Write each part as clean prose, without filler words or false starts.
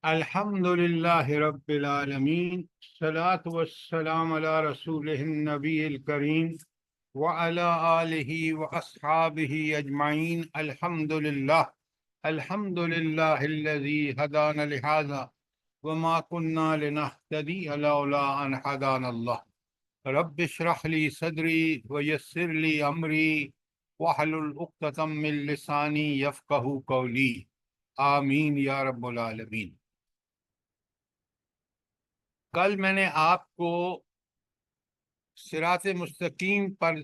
الحمدللہ رب العالمین الصلاۃ والسلام علی رسولہ النبی الکریم وعلی آلہ واصحابہ اجمعین الحمدللہ الذی ہدانا لہذا وما كنا لنہتدی لولا ان ہدانا اللہ رب اشرح لی صدری ویسر لی امری واحلل عقدۃ من لسانی یفقہوا قولی آمین یا رب العالمین۔ کل میں نے آپ کو صراط مستقیم پر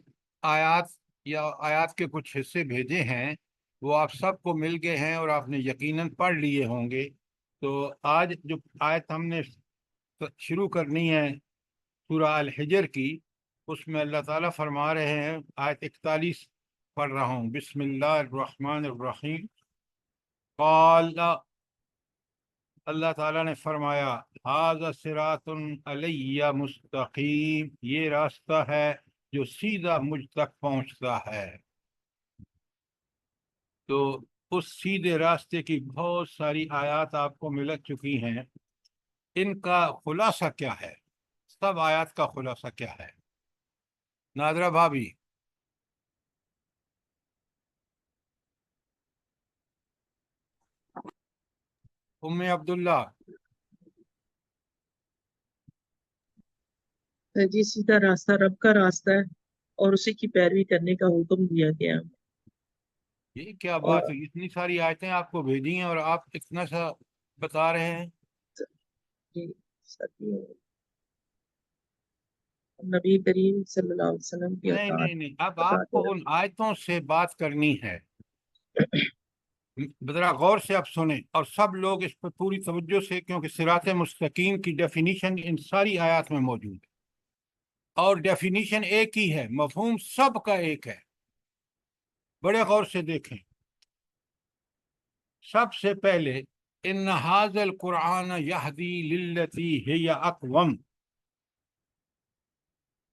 آیات کے کچھ حصے بھیجے ہیں، وہ آپ سب کو مل گئے ہیں اور آپ نے یقیناً پڑھ لیے ہوں گے۔ تو آج جو آیت ہم نے شروع کرنی ہے سورہ الحجر کی، اس میں اللہ تعالیٰ فرما رہے ہیں، آیت 41 پڑھ رہا ہوں، بسم اللہ الرحمن الرحیم۔ قال، اللہ تعالیٰ نے فرمایا، ھذا صراط علی مستقیم، یہ راستہ ہے جو سیدھا مجھ تک پہنچتا ہے۔ تو اس سیدھے راستے کی بہت ساری آیات آپ کو مل چکی ہیں، ان کا خلاصہ کیا ہے؟ سب آیات کا خلاصہ کیا ہے؟ نادرہ بھابی، ام عبداللہ، جی سیدھا راستہ رب کا راستہ ہے اور اسی کی پیروی کرنے کا حکم دیا گیا۔ یہ کیا اور بات ہے؟ اتنی ساری آیتیں آپ کو بھیجی ہیں اور آپ اتنا سا بتا رہے ہیں۔ جی نبی کریم صلی اللہ علیہ وسلم کی اطاعت نہیں، اب آپ کو ان آیتوں سے بات کرنی ہے۔ ذرا غور سے آپ سنیں، اور سب لوگ اس پر پوری توجہ سے، کیونکہ صراط مستقیم کی ڈیفینیشن ان ساری آیات میں موجود ہے، اور ڈیفینیشن ایک ہی ہے، مفہوم سب کا ایک ہے۔ بڑے غور سے دیکھیں۔ سب سے پہلے ان ھذا القرآن یہدی للتی ہی اقوم،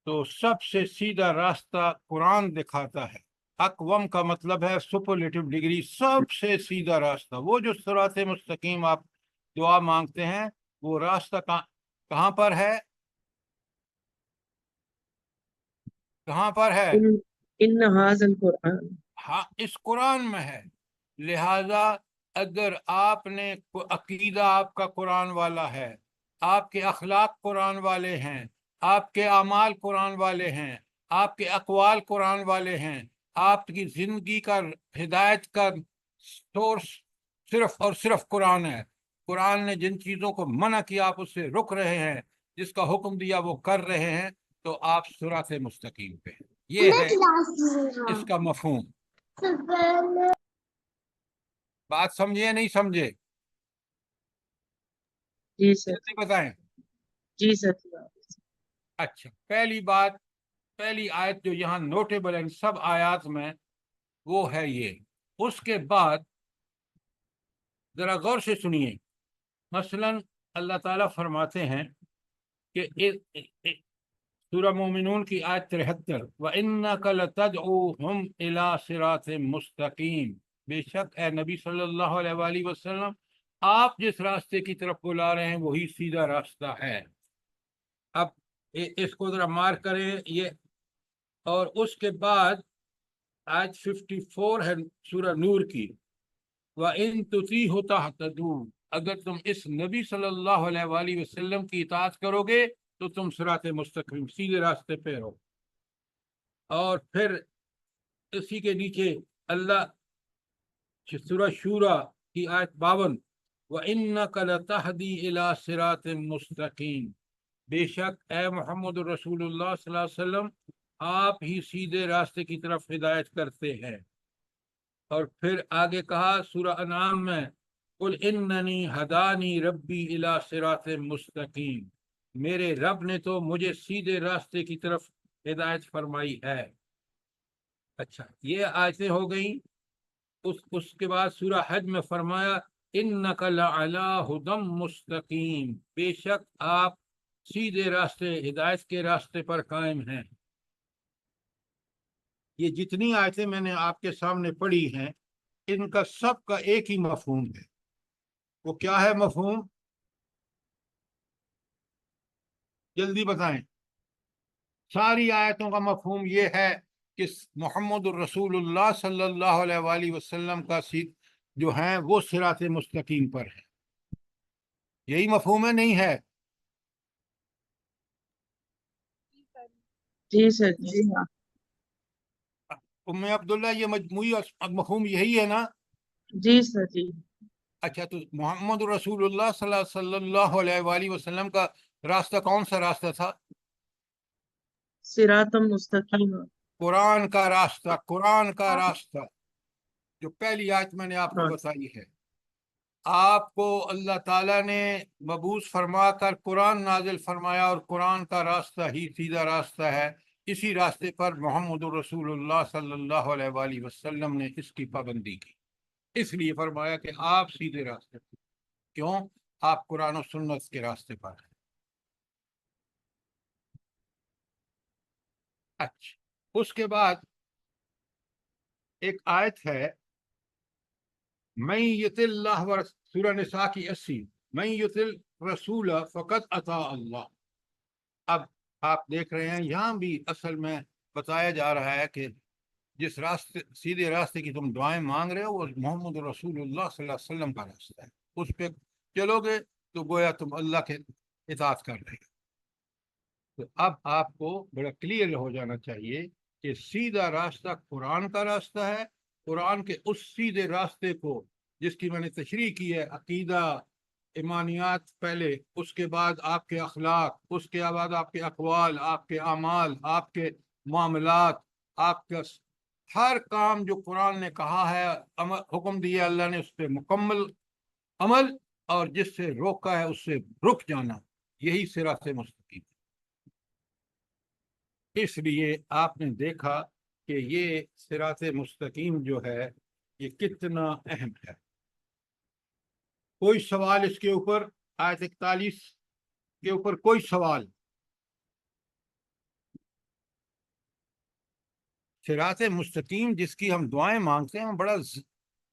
تو سب سے سیدھا راستہ قرآن دکھاتا ہے۔ اقوم کا مطلب ہے سپرلیٹو ڈگری، سب سے سیدھا راستہ۔ وہ جو صراط مستقیم آپ دعا مانگتے ہیں، وہ راستہ کہاں پر ہے؟ کہاں پر ہے؟ ان ھذا القرآن، ہاں، اس قرآن میں ہے۔ لہذا اگر آپ نے عقیدہ آپ کا قرآن والا ہے، آپ کے اخلاق قرآن والے ہیں، آپ کے اعمال قرآن والے ہیں، آپ کے اقوال قرآن والے ہیں، آپ کی زندگی کا ہدایت کا سورس صرف اور صرف قرآن ہے، قرآن نے جن چیزوں کو منع کیا آپ اس سے رک رہے ہیں، جس کا حکم دیا وہ کر رہے ہیں، تو آپ صراط مستقیم پہ ہیں۔ یہ ہے اس کا مفہوم۔ بات سمجھے یا نہیں سمجھے؟ جی سر، جلدی بتائیں۔ جی سر۔ اچھا، پہلی آیت جو یہاں نوٹیبل ہے سب آیات میں، وہ ہے یہ۔ اس کے بعد ذرا غور سے سنیے۔ مثلا اللہ تعالیٰ فرماتے ہیں کہ سورہ مومنون کی آیت 73، وَإِنَّكَ لَتَدْعُوهُمْ إِلَىٰ صِرَاطٍ مُسْتَقِيمٍ، بے شک اے نبی صلی اللہ علیہ وآلہ وسلم، آپ جس راستے کی طرف بلا رہے ہیں وہی سیدھا راستہ ہے۔ اب اس کو ذرا مارک کریں یہ، اور اس کے بعد آیت 54 ہے سورہ نور کی، وَإِن تُطِیعْهُ تَهْتَدُوا، اگر تم اس نبی صلی اللہ علیہ وآلہ وسلم کی اطاعت کرو گے تو تم صراط مستقیم سیدھے راستے پہ ہو۔ اور پھر اسی کے نیچے اللہ سورہ شورى کی آیت 52، وَإِنَّكَ لَتَهْدِي إِلَىٰ صِرَاطٍ مُسْتَقِيمٍ، بے شک اے محمد رسول اللہ صلی اللہ علیہ وسلم، آپ ہی سیدھے راستے کی طرف ہدایت کرتے ہیں۔ اور پھر آگے کہا سورہ انعام میں، قُلْ إِنَّنِي هَدَانِي رَبِّي إِلَىٰ صِرَاطٍ مُسْتَقِيمٍ، میرے رب نے تو مجھے سیدھے راستے کی طرف ہدایت فرمائی ہے۔ اچھا، یہ آیتیں ہو گئیں۔ اس کے بعد سورہ حج میں فرمایا، إِنَّكَ لَعَلَىٰ هُدًى مُسْتَقِيمٍ، بے شک آپ سیدھے راستے، ہدایت کے راستے پر قائم ہیں۔ یہ جتنی آیتیں میں نے آپ کے سامنے پڑھی ہیں، ان کا سب کا ایک ہی مفہوم ہے۔ وہ کیا ہے مفہوم؟ جلدی بتائیں. ساری آیتوں کا مفہوم یہ ہے کہ محمد الرسول اللہ صلی اللہ علیہ وآلہ وسلم کا جو ہیں وہ صراط مستقیم پر ہے. یہی مفہوم ہے نہیں ہے؟ جی سر جی. جی ہاں. ام عبداللہ یہ مجموعی مفہوم یہی ہے نا؟ جی سر جی. اچھا، تو محمد رسول اللہ صلی اللہ علیہ وآلہ وسلم کا راستہ کون سا راستہ تھا؟ صراط مستقیم. قرآن کا راستہ. قرآن کا راستہ جو پہلی آیت میں نے آپ کو ہاں. بتائی ہے. آپ کو اللہ تعالیٰ نے مبعوث فرما کر قرآن نازل فرمایا، اور قرآن کا راستہ ہی سیدھا راستہ ہے. اسی راستے پر محمد الرسول اللہ صلی اللہ علیہ وآلہ وسلم نے اس کی پابندی کی. اس لیے فرمایا کہ آپ سیدھے راستے پر. کیوں؟ آپ قرآن و سنت کے راستے پر ہیں. اچھا، اس کے بعد ایک آیت ہے من یطع اللہ سورہ نساء کی 80. من یطع الرسول فقد اطاع اللہ. اب آپ دیکھ رہے ہیں یہاں بھی اصل میں بتایا جا رہا ہے کہ جس راستے سیدھے راستے کی تم دعائیں مانگ رہے ہو وہ محمد رسول اللہ صلی اللہ علیہ وسلم کا راستہ ہے. اس پہ چلو گے تو گویا تم اللہ کے اطاعت کر رہے ہو. تو اب آپ کو بڑا کلیئر ہو جانا چاہیے کہ سیدھا راستہ قرآن کا راستہ ہے. قرآن کے اس سیدھے راستے کو جس کی میں نے تشریح کی ہے، عقیدہ، ایمانیات پہلے، اس کے بعد آپ کے اخلاق، اس کے بعد آپ کے اقوال، آپ کے اعمال، آپ کے معاملات، آپ کا ہر کام جو قرآن نے کہا ہے، حکم دیا اللہ نے، اس پہ مکمل عمل، اور جس سے روکا ہے اس سے رک جانا. یہی صراط مستقیم. اس لیے آپ نے دیکھا کہ یہ صراط مستقیم جو ہے یہ کتنا اہم ہے. کوئی سوال اس کے اوپر؟ آیت 41 کے اوپر کوئی سوال؟ صراط مستقیم جس کی ہم دعائیں مانگتے ہیں، بڑا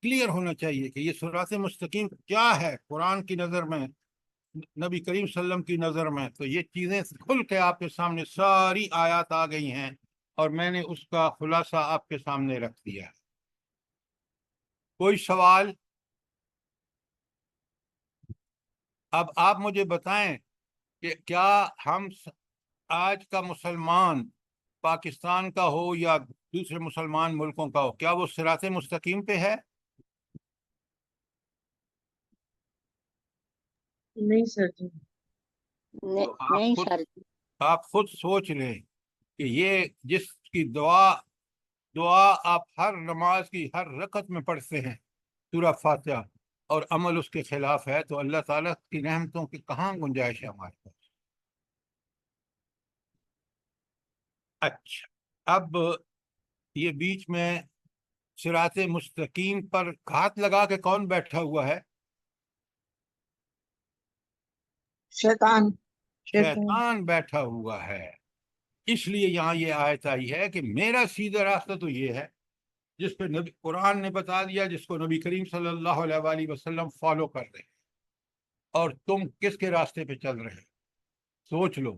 کلیئر ہونا چاہیے کہ یہ صراط مستقیم کیا ہے قرآن کی نظر میں، نبی کریم صلی اللہ علیہ وسلم کی نظر میں. تو یہ چیزیں کھل کے آپ کے سامنے ساری آیات آ گئی ہیں، اور میں نے اس کا خلاصہ آپ کے سامنے رکھ دیا ہے. کوئی سوال؟ اب آپ مجھے بتائیں کہ کیا ہم آج کا مسلمان پاکستان کا ہو یا دوسرے مسلمان ملکوں کا ہو، کیا وہ صراط مستقیم پہ ہے؟ نہیں سر جی. تو نہیں سر. آپ خود سوچ لیں کہ یہ جس کی دعا آپ ہر نماز کی ہر رکعت میں پڑھتے ہیں، سورہ فاتحہ، اور عمل اس کے خلاف ہے، تو اللہ تعالیٰ کی رحمتوں کی کہاں گنجائش ہے ہمارے پاس؟ اچھا، اب یہ بیچ میں صراط مستقیم پر ہاتھ لگا کے کون بیٹھا ہوا ہے؟ شیطان. شیطان بیٹھا ہوا ہے. اس لیے یہاں یہ آیت آئی ہے کہ میرا سیدھا راستہ تو یہ ہے جس پہ قرآن نے بتا دیا، جس کو نبی کریم صلی اللہ علیہ وآلہ وسلم فالو کر رہے ہیں. اور تم کس کے راستے پہ چل رہے ہیں؟ سوچ لو.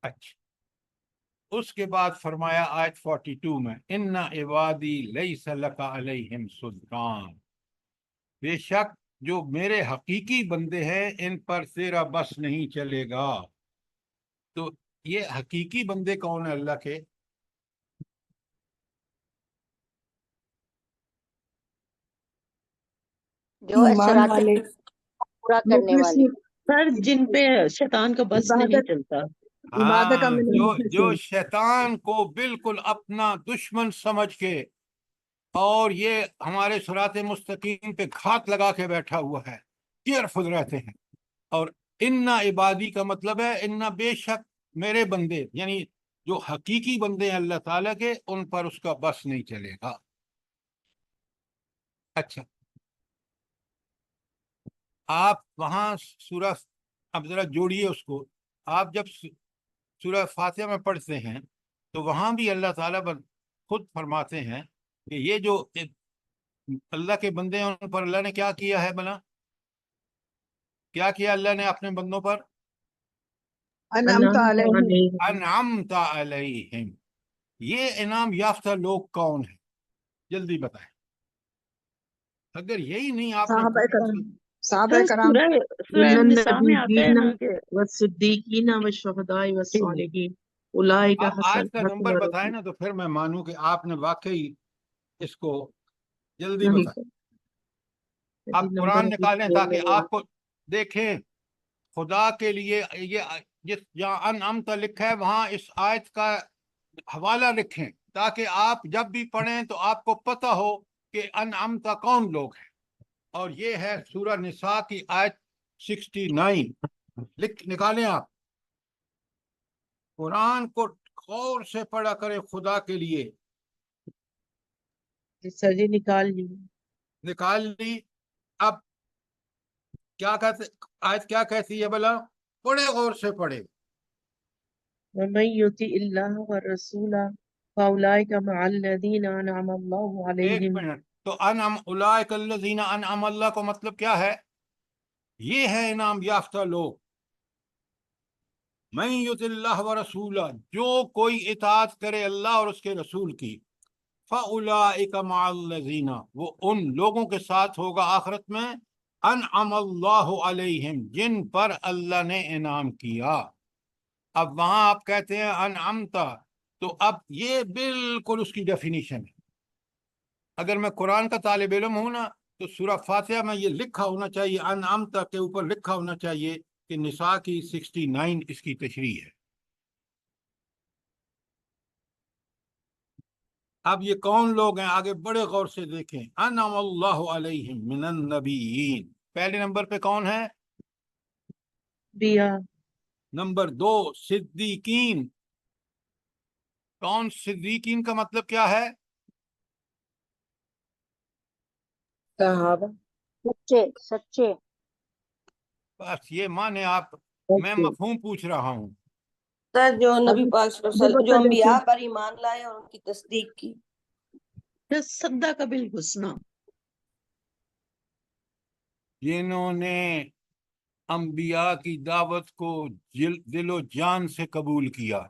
اچھا، اس کے بعد فرمایا آیت 42 میں، ان عبادی لیس لک علیہم سلطان. بے شک جو میرے حقیقی بندے ہیں ان پر تیرا بس نہیں چلے گا. تو یہ حقیقی بندے کون ہیں اللہ کے؟ جو ایمان صراط والے، پورا کرنے والے. مخلصین، سر جن پہ شیطان کا بس نہیں عبادت چلتا. عبادت ہاں، من جو المخلصین. شیطان کو بالکل اپنا دشمن سمجھ کے اور یہ ہمارے صراط مستقیم پہ گھات لگا کے بیٹھا ہوا ہے، کیئرفل رہتے ہیں. اور انا عبادی کا مطلب ہے انا بے شک میرے بندے، یعنی جو حقیقی بندے ہیں اللہ تعالیٰ کے، ان پر اس کا بس نہیں چلے گا. اچھا، آپ وہاں سورہ، اب ذرا جوڑیے اس کو. آپ جب سورہ فاتحہ میں پڑھتے ہیں تو وہاں بھی اللہ تعالیٰ خود فرماتے ہیں کہ یہ جو اللہ کے بندے ہیں ان پر اللہ نے کیا کیا ہے بنا؟ کیا کیا اللہ نے اپنے بندوں پر؟ انعمت علیہم علیہم انعمت علیہم. یہ انعام یافتہ لوگ کون ہیں؟ جلدی بتائیں. اگر یہی نہیں آپ نے صحابہ کرام صحابہ سر کرام سورہ من النساء میں آتا ہے النبیین نا کہ والصدیقین والشہداء والصالحین اولئک آپ حسن آیت کا نمبر بتائیں نا تو پھر میں مانوں کہ آپ نے واقعی اس کو جلدی نہیں بتائیں. جی آپ نمبر قرآن ابھی نکالیں بول تاکہ رہے ہیں آپ کو دیکھیں. خدا کے لیے یہ جس جہاں انعمت لکھا ہے وہاں اس آیت کا حوالہ لکھیں تاکہ آپ جب بھی پڑھیں تو آپ کو پتہ ہو کہ انعمت کون لوگ ہیں. اور یہ ہے سورہ نساء کی آیت 69. نکالیں آپ. قرآن کو غور سے پڑھا کرے خدا کے لیے. جی سر جی نکال لی نکال لی. اب کیا کہتے آیت کیا کہتی ہے بلا؟ پڑھے غور سے پڑھے. ومن یطع اللہ والرسول فاولئک مع الذین انعم اللہ ایک علیہم. منٹ. تو انعم اولئک الذین انعم اللہ کو مطلب کیا ہے؟ یہ ہے انعام یافتہ لوگ. من یطع اللہ ورسولہ، جو کوئی اطاعت کرے اللہ اور اس کے رسول کی، فاولئک مع الذین، وہ ان لوگوں کے ساتھ ہوگا آخرت میں، انعم اللہ علیہم، جن پر اللہ نے انعام کیا. اب وہاں آپ کہتے ہیں انعمتا، تو اب یہ بالکل اس کی ڈیفینیشن ہے. اگر میں قرآن کا طالب علم ہوں نا تو سورہ فاتحہ میں یہ لکھا ہونا چاہیے، انعمتا کے اوپر لکھا ہونا چاہیے کہ نساء کی 69 اس کی تشریح ہے. اب یہ کون لوگ ہیں آگے بڑے غور سے دیکھیں. انعم اللہ علیہم من النبیین، پہلے نمبر پہ کون ہے؟ بیا نمبر 2 صدیقین. کون صدیقین کا مطلب کیا ہے؟ صحابہ سچے سچے بس یہ مانے آپ. میں مفہوم پوچھ رہا ہوں. سر جو نبی پاک صلی اللہ علیہ وسلم جو انبیاء دیکھیں پر ایمان لائے اور ان کی تصدیق کی. صدق بالحسنی، جنہوں نے انبیاء کی دعوت کو دل و جان سے قبول کیا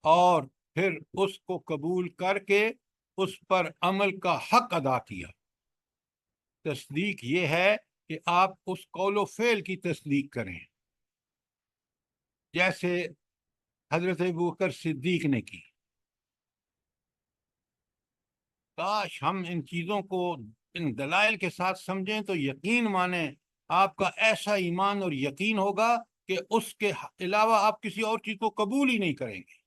اور پھر اس کو قبول کر کے اس پر عمل کا حق ادا کیا. تصدیق یہ ہے کہ آپ اس قول و فعل کی تصدیق کریں جیسے حضرت ابوبکر صدیق نے کی. کاش ہم ان چیزوں کو ان دلائل کے ساتھ سمجھیں تو یقین مانیں آپ کا ایسا ایمان اور یقین ہوگا کہ اس کے علاوہ آپ کسی اور چیز کو قبول ہی نہیں کریں گے.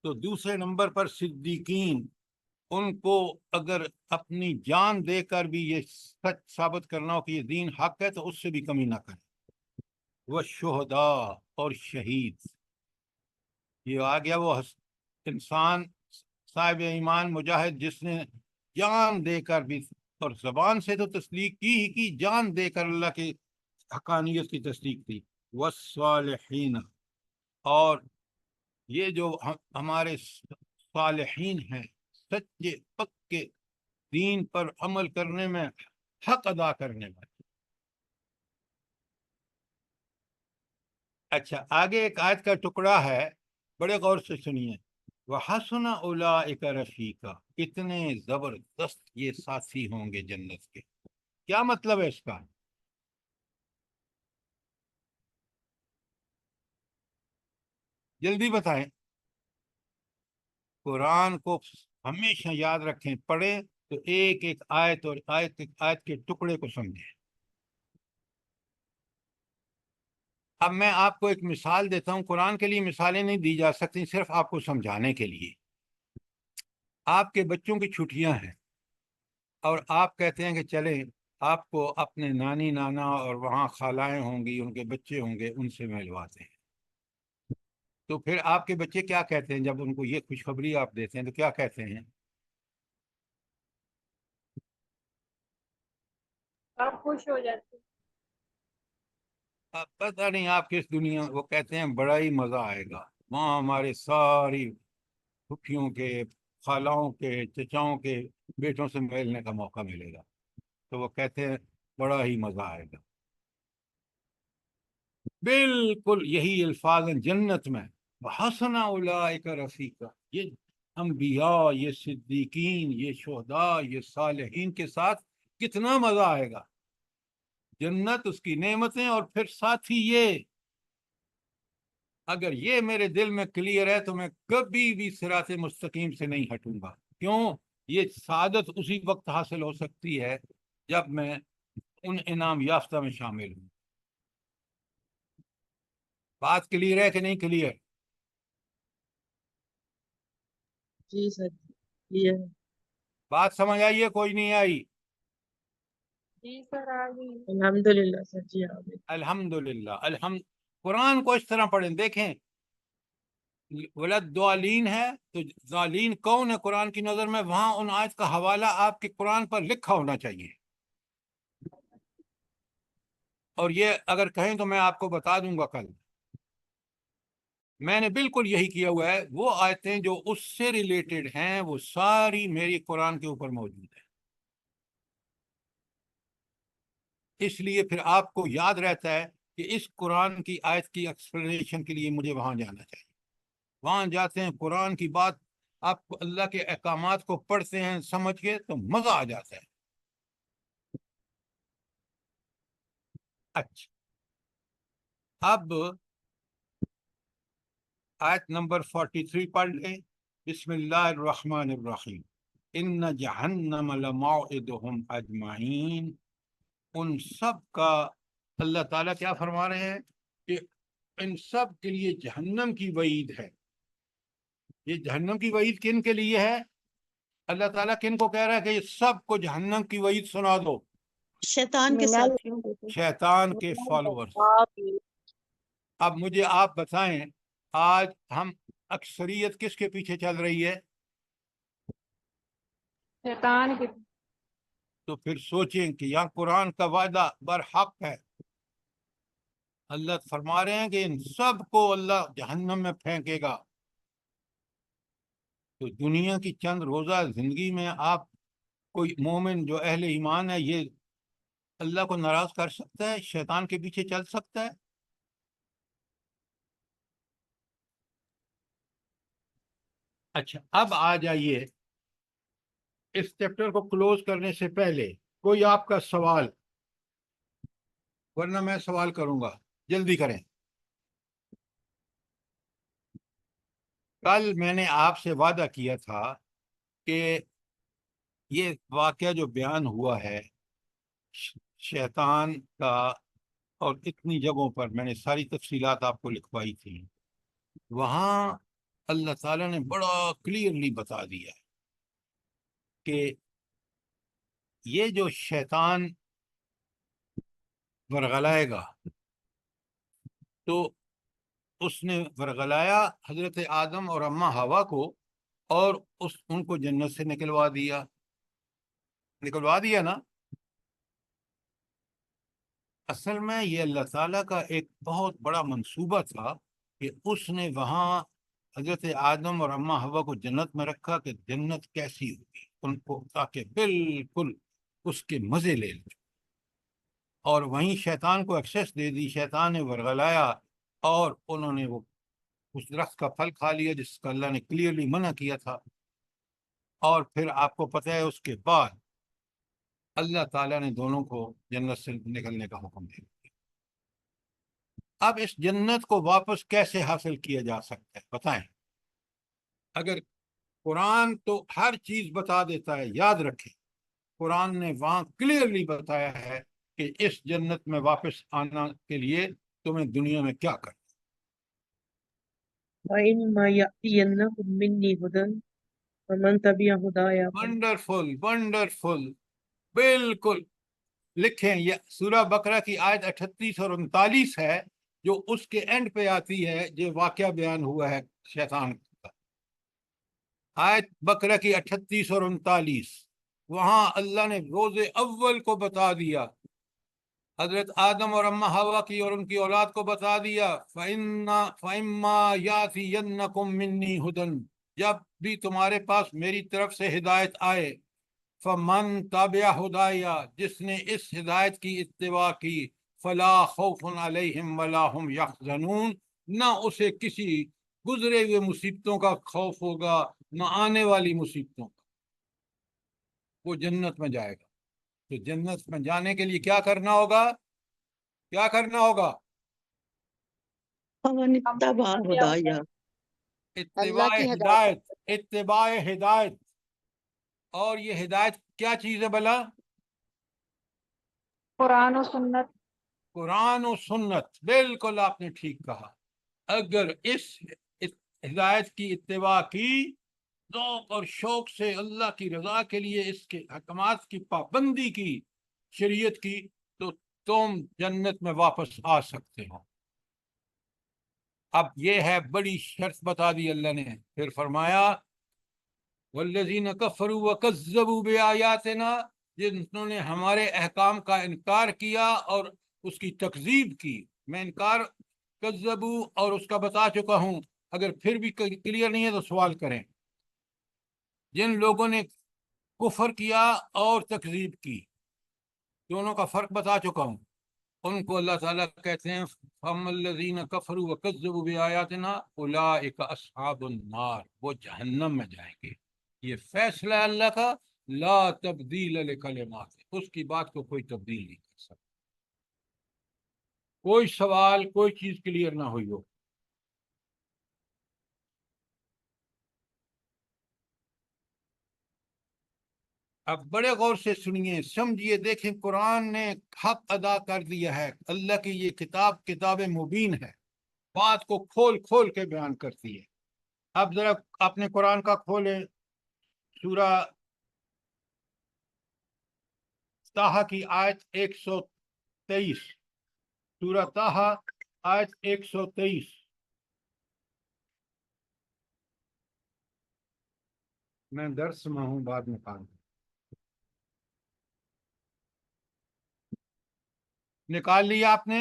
تو دوسرے نمبر پر صدیقین، ان کو اگر اپنی جان دے کر بھی یہ سچ ثابت کرنا ہو کہ یہ دین حق ہے تو اس سے بھی کمی نہ کریں. وہ شہداء اور شہید، یہ آ گیا وہ انسان صاحب ایمان مجاہد جس نے جان دے کر بھی، اور زبان سے تو تصدیق کی ہی کی، جان دے کر اللہ کی حقانیت کی تصدیق کی. والصالحین، اور یہ جو ہمارے صالحین ہیں، سچے پکے دین پر عمل کرنے میں حق ادا کرنے والے. اچھا آگے ایک آیت کا ٹکڑا ہے، بڑے غور سے سنیے. وَحَسُنَ أُولَئِكَ رَفِيقًا، کتنے زبردست یہ ساتھی ہوں گے جنت کے. کیا مطلب ہے اس کا؟ جلدی بتائیں. قرآن کو ہمیشہ یاد رکھیں، پڑھیں تو ایک ایک آیت اور آیت کے ٹکڑے کو سمجھیں. اب میں آپ کو ایک مثال دیتا ہوں. قرآن کے لیے مثالیں نہیں دی جا سکتی، صرف آپ کو سمجھانے کے لیے. آپ کے بچوں کی چھٹیاں ہیں اور آپ کہتے ہیں کہ چلیں آپ کو اپنے نانی نانا اور وہاں خالائیں ہوں گی، ان کے بچے ہوں گے، ان سے ملواتے ہیں. تو پھر آپ کے بچے کیا کہتے ہیں جب ان کو یہ خوشخبری آپ دیتے ہیں تو کیا کہتے ہیں؟ آپ خوش ہو جاتے. پتہ نہیں آپ کس دنیا. وہ کہتے ہیں بڑا ہی مزہ آئے گا وہاں، ہمارے ساری پھوپھیوں کے، خالاؤں کے، چچاؤں کے بیٹوں سے ملنے کا موقع ملے گا. تو وہ کہتے ہیں بڑا ہی مزہ آئے گا. بالکل یہی الفاظ ہیں جنت میں. وحسن اولئک رفیقا. یہ انبیاء، یہ صدیقین، یہ شہداء، یہ صالحین کے ساتھ کتنا مزہ آئے گا. جنت، اس کی نعمتیں، اور پھر ساتھ ہی یہ. اگر یہ میرے دل میں کلیئر ہے تو میں کبھی بھی صراط مستقیم سے نہیں ہٹوں گا. کیوں؟ یہ سعادت اسی وقت حاصل ہو سکتی ہے جب میں ان انعام یافتہ میں شامل ہوں. بات کلیئر ہے کہ نہیں کلیئر؟ جی سر، یہ بات سمجھ آئی ہے کوئی نہیں آئی؟ جی سر آ گئی. الحمدللہ سر جی آمین. الحمدللہ. قرآن کو اس طرح پڑھیں. دیکھیں ولد دوالین ہے تو ظالین کون ہے قرآن کی نظر میں؟ وہاں ان آیت کا حوالہ آپ کے قرآن پر لکھا ہونا چاہیے. اور یہ اگر کہیں تو میں آپ کو بتا دوں گا کل. میں نے بالکل یہی کیا ہوا ہے. وہ آیتیں جو اس سے ریلیٹڈ ہیں وہ ساری میری قرآن کے اوپر موجود ہیں. اس لیے پھر آپ کو یاد رہتا ہے کہ اس قرآن کی آیت کی ایکسپلینیشن کے لیے مجھے وہاں جانا چاہیے. وہاں جاتے ہیں، قرآن کی بات، آپ کو اللہ کے احکامات کو پڑھتے ہیں سمجھ کے تو مزہ آ جاتا ہے. اچھا، اب آیت نمبر 43 پڑھ لیں. بسم اللہ الرحمن الرحیم. ان جہنم لموعدہم اجمعین. ان سب کا اللہ تعالیٰ کیا فرما رہے ہیں کہ ان سب کے لیے جہنم کی وعید ہے. یہ جہنم کی وعید کن کے لیے ہے؟ اللہ تعالیٰ کن کو کہہ رہا ہے کہ یہ سب کو جہنم کی وعید سنا دو؟ شیطان کے ساتھ. شیطان کے فالوورز. اب مجھے آپ بتائیں، آج ہم اکثریت کس کے پیچھے چل رہی ہے؟ شیطان کے. تو پھر سوچیں کہ یہاں قرآن کا وعدہ برحق ہے. اللہ فرما رہے ہیں کہ ان سب کو اللہ جہنم میں پھینکے گا. تو دنیا کی چند روزہ زندگی میں آپ کوئی مومن جو اہل ایمان ہے یہ اللہ کو ناراض کر سکتا ہے؟ شیطان کے پیچھے چل سکتا ہے؟ اچھا، اب آ جائیے اس چیپٹر کو کلوز کرنے سے پہلے کوئی آپ کا سوال، ورنہ میں سوال کروں گا. جلدی کریں. کل میں نے آپ سے وعدہ کیا تھا کہ یہ واقعہ جو بیان ہوا ہے شیطان کا، اور اتنی جگہوں پر میں نے ساری تفصیلات آپ کو لکھوائی تھی، وہاں اللہ تعالیٰ نے بڑا کلیئرلی بتا دیا کہ یہ جو شیطان ورغلائے گا، تو اس نے ورغلایا حضرت آدم اور اماں حوا کو، اور ان کو جنت سے نکلوا دیا نا. اصل میں یہ اللہ تعالیٰ کا ایک بہت بڑا منصوبہ تھا کہ اس نے وہاں حضرت آدم اور اماں حوا کو جنت میں رکھا کہ جنت کیسی ہوگی ان کو، تاکہ بالکل اس کے مزے لے لیں. اور وہیں شیطان کو ایکسیس دے دی. شیطان نے ورغلایا اور انہوں نے وہ اس درخت کا پھل کھا لیا جس کا اللہ نے کلیئرلی منع کیا تھا. اور پھر آپ کو پتہ ہے اس کے بعد اللہ تعالیٰ نے دونوں کو جنت سے نکلنے کا حکم دے دیا. اب اس جنت کو واپس کیسے حاصل کیا جا سکتا ہے بتائیں؟ اگر قرآن تو ہر چیز بتا دیتا ہے، یاد رکھیں قرآن نے وہاں کلیئرلی بتایا ہے کہ اس جنت میں واپس آنا کے لیے تمہیں دنیا میں کیا کرنا. وَإِمَّا يَأْتِيَنَّكُم مِّنِّي هُدًى فَمَن تَبِعَ هُدَايَ ونڈرفل ونڈرفل. بالکل. لکھیں یہ سورہ بقرہ کی آیت 38 اور 39 ہے جو اس کے اینڈ پہ آتی ہے جو واقعہ بیان ہوا ہے شیطان کا. آیت بقرہ کی 38 اور 39 وہاں اللہ نے روز اول کو بتا دیا، حضرت آدم اور اماں حوا کی اور ان کی اولاد کو بتا دیا. فَإِمَّا يَأْتِيَنَّكُم مِّنِّي هُدًى. جب بھی تمہارے پاس میری طرف سے ہدایت آئے، فمن تابع ہدایا، جس نے اس ہدایت کی اتباع کی، فلا خوف علیہم ولا هم یحزنون، نہ اسے کسی گزرے ہوئے مصیبتوں کا خوف ہوگا نہ آنے والی مصیبتوں کا، وہ جنت میں جائے گا۔ تو جنت میں جانے کے لیے کیا کرنا ہوگا؟ کیا کرنا ہوگا؟ فمن اتبع ہدایا، اتباع اللہ کی ہدایت، اتباع ہدایت۔ اور یہ ہدایت کیا چیز ہے بلا؟ قرآن و سنت۔ قرآن و سنت، بالکل آپ نے ٹھیک کہا۔ اگر اس ہدایت کی اتباع کی، ذوق اور شوق سے اللہ کی رضا کے لیے اس کے احکامات کی پابندی کی، شریعت کی، تو تم جنت میں واپس آ سکتے ہو۔ اب یہ ہے بڑی شرط بتا دی اللہ نے، پھر فرمایا والذین کفروا وکذبوا بآیاتنا، جنہوں نے ہمارے احکام کا انکار کیا اور اس کی تکذیب کی۔ میں انکار کذبوا اور اس کا بتا چکا ہوں، اگر پھر بھی کلیئر نہیں ہے تو سوال کریں۔ جن لوگوں نے کفر کیا اور تکذیب کی، دونوں کا فرق بتا چکا ہوں، ان کو اللہ تعالیٰ کہتے ہیں فَأَمَّا الَّذِينَ كَفَرُوا وَكَذَّبُوا بِآيَاتِنَا أُولَٰئِكَ أَصْحَابُ النَّارِ، وہ جہنم میں جائیں گے۔ یہ فیصلہ ہے اللہ کا، لا تبدیل لکلمات، اس کی بات کو کوئی تبدیل نہیں کر سکتا۔ کوئی سوال، کوئی چیز کلیئر نہ ہوئی ہو۔ اب بڑے غور سے سنیے، سمجھیے، دیکھیں، قرآن نے حق ادا کر دیا ہے۔ اللہ کی یہ کتاب کتاب مبین ہے، بات کو کھول کھول کے بیان کرتی ہے۔ اب ذرا اپنے قرآن کا کھولیں، سورہ طٰہٰ کی آیت 123، سورہ طٰہٰ آیت 123۔ میں درس میں ہوں، بعد میں کام نکال لیا آپ نے؟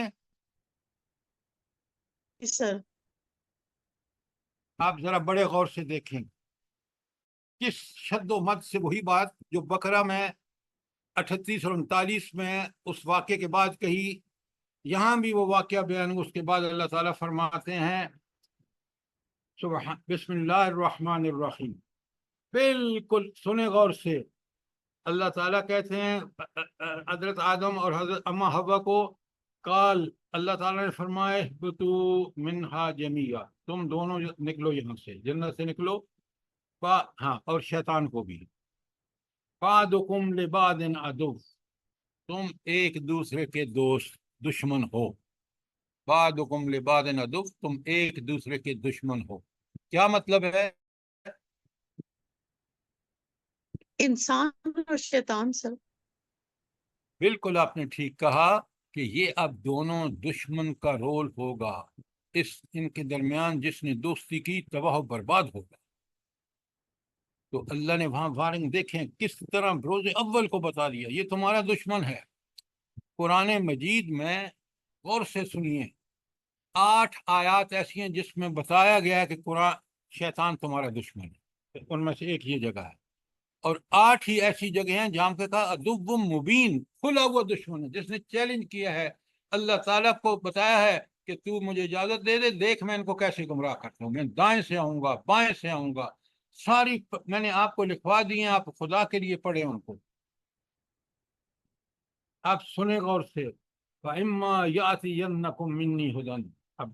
جی سر۔ آپ ذرا بڑے غور سے دیکھیں، کس شد و مد سے وہی بات جو بقرہ میں 38 اور 39 میں اس واقعے کے بعد کہی، یہاں بھی وہ واقعہ بیان، اس کے بعد اللہ تعالیٰ فرماتے ہیں بسم اللہ الرحمن الرحیم، بالکل سنیں غور سے۔ اللہ تعالیٰ کہتے ہیں حضرت آدم اور حضرت اما حوا کو، قال، اللہ تعالیٰ نے فرمایا اہبطوا منہا جمیعا، تم دونوں نکلو یہاں سے، جنت سے نکلو، ہاں، اور شیطان کو بھی، بعضکم لبعض عدو، تم ایک دوسرے کے دوست، دشمن ہو، بعضکم لبعض عدو، تم ایک دوسرے کے دشمن ہو۔ کیا مطلب ہے؟ انسان اور شیطان سر۔ بالکل آپ نے ٹھیک کہا کہ یہ اب دونوں دشمن کا رول ہوگا، ان کے درمیان جس نے دوستی کی تباہ و برباد ہوگا۔ تو اللہ نے وہاں وارننگ، دیکھیں کس طرح روز اول کو بتا دیا یہ تمہارا دشمن ہے۔ قرآن مجید میں غور سے سنیے، 8 آیات ایسی ہیں جس میں بتایا گیا ہے کہ قرآن شیطان تمہارا دشمن ہے، ان میں سے ایک یہ جگہ ہے، اور 8 ہی ایسی جگہ ہیں جہاں پہ کہا عدو مبین، کھلا ہوا دشمن ہے، جس نے چیلنج کیا ہے، اللہ تعالیٰ کو بتایا ہے کہ تو مجھے اجازت دے دے، دیکھ میں ان کو کیسے گمراہ کرتا ہوں، میں دائیں سے آؤں گا، بائیں سے آؤں گا، ساری میں نے آپ کو لکھوا دی ہیں، آپ خدا کے لیے پڑھیں ان کو۔ آپ سنیں غور سے، فَإِمَّا يَأْتِيَنَّكُم مِّنِّي هُدًى، اب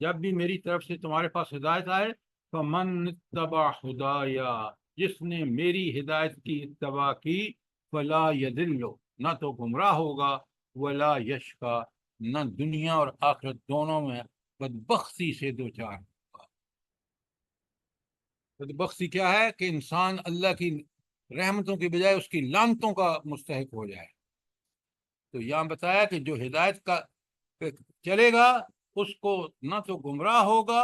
جب بھی میری طرف سے تمہارے پاس ہدایت آئے، فَمَنِ اتَّبَعَ هُدَايَا، جس نے میری ہدایت کی اتباع کی، فَلَا يَضِلُّ، نہ تو گمراہ ہوگا، وَلَا يَشْقَى، نہ دنیا اور آخرت دونوں میں بدبختی سے دوچار ہوگا۔ بدبختی کیا ہے؟ کہ انسان اللہ کی رحمتوں کی بجائے اس کی لعنتوں کا مستحق ہو جائے۔ تو یہاں بتایا کہ جو ہدایت کا چلے گا اس کو نہ تو گمراہ ہوگا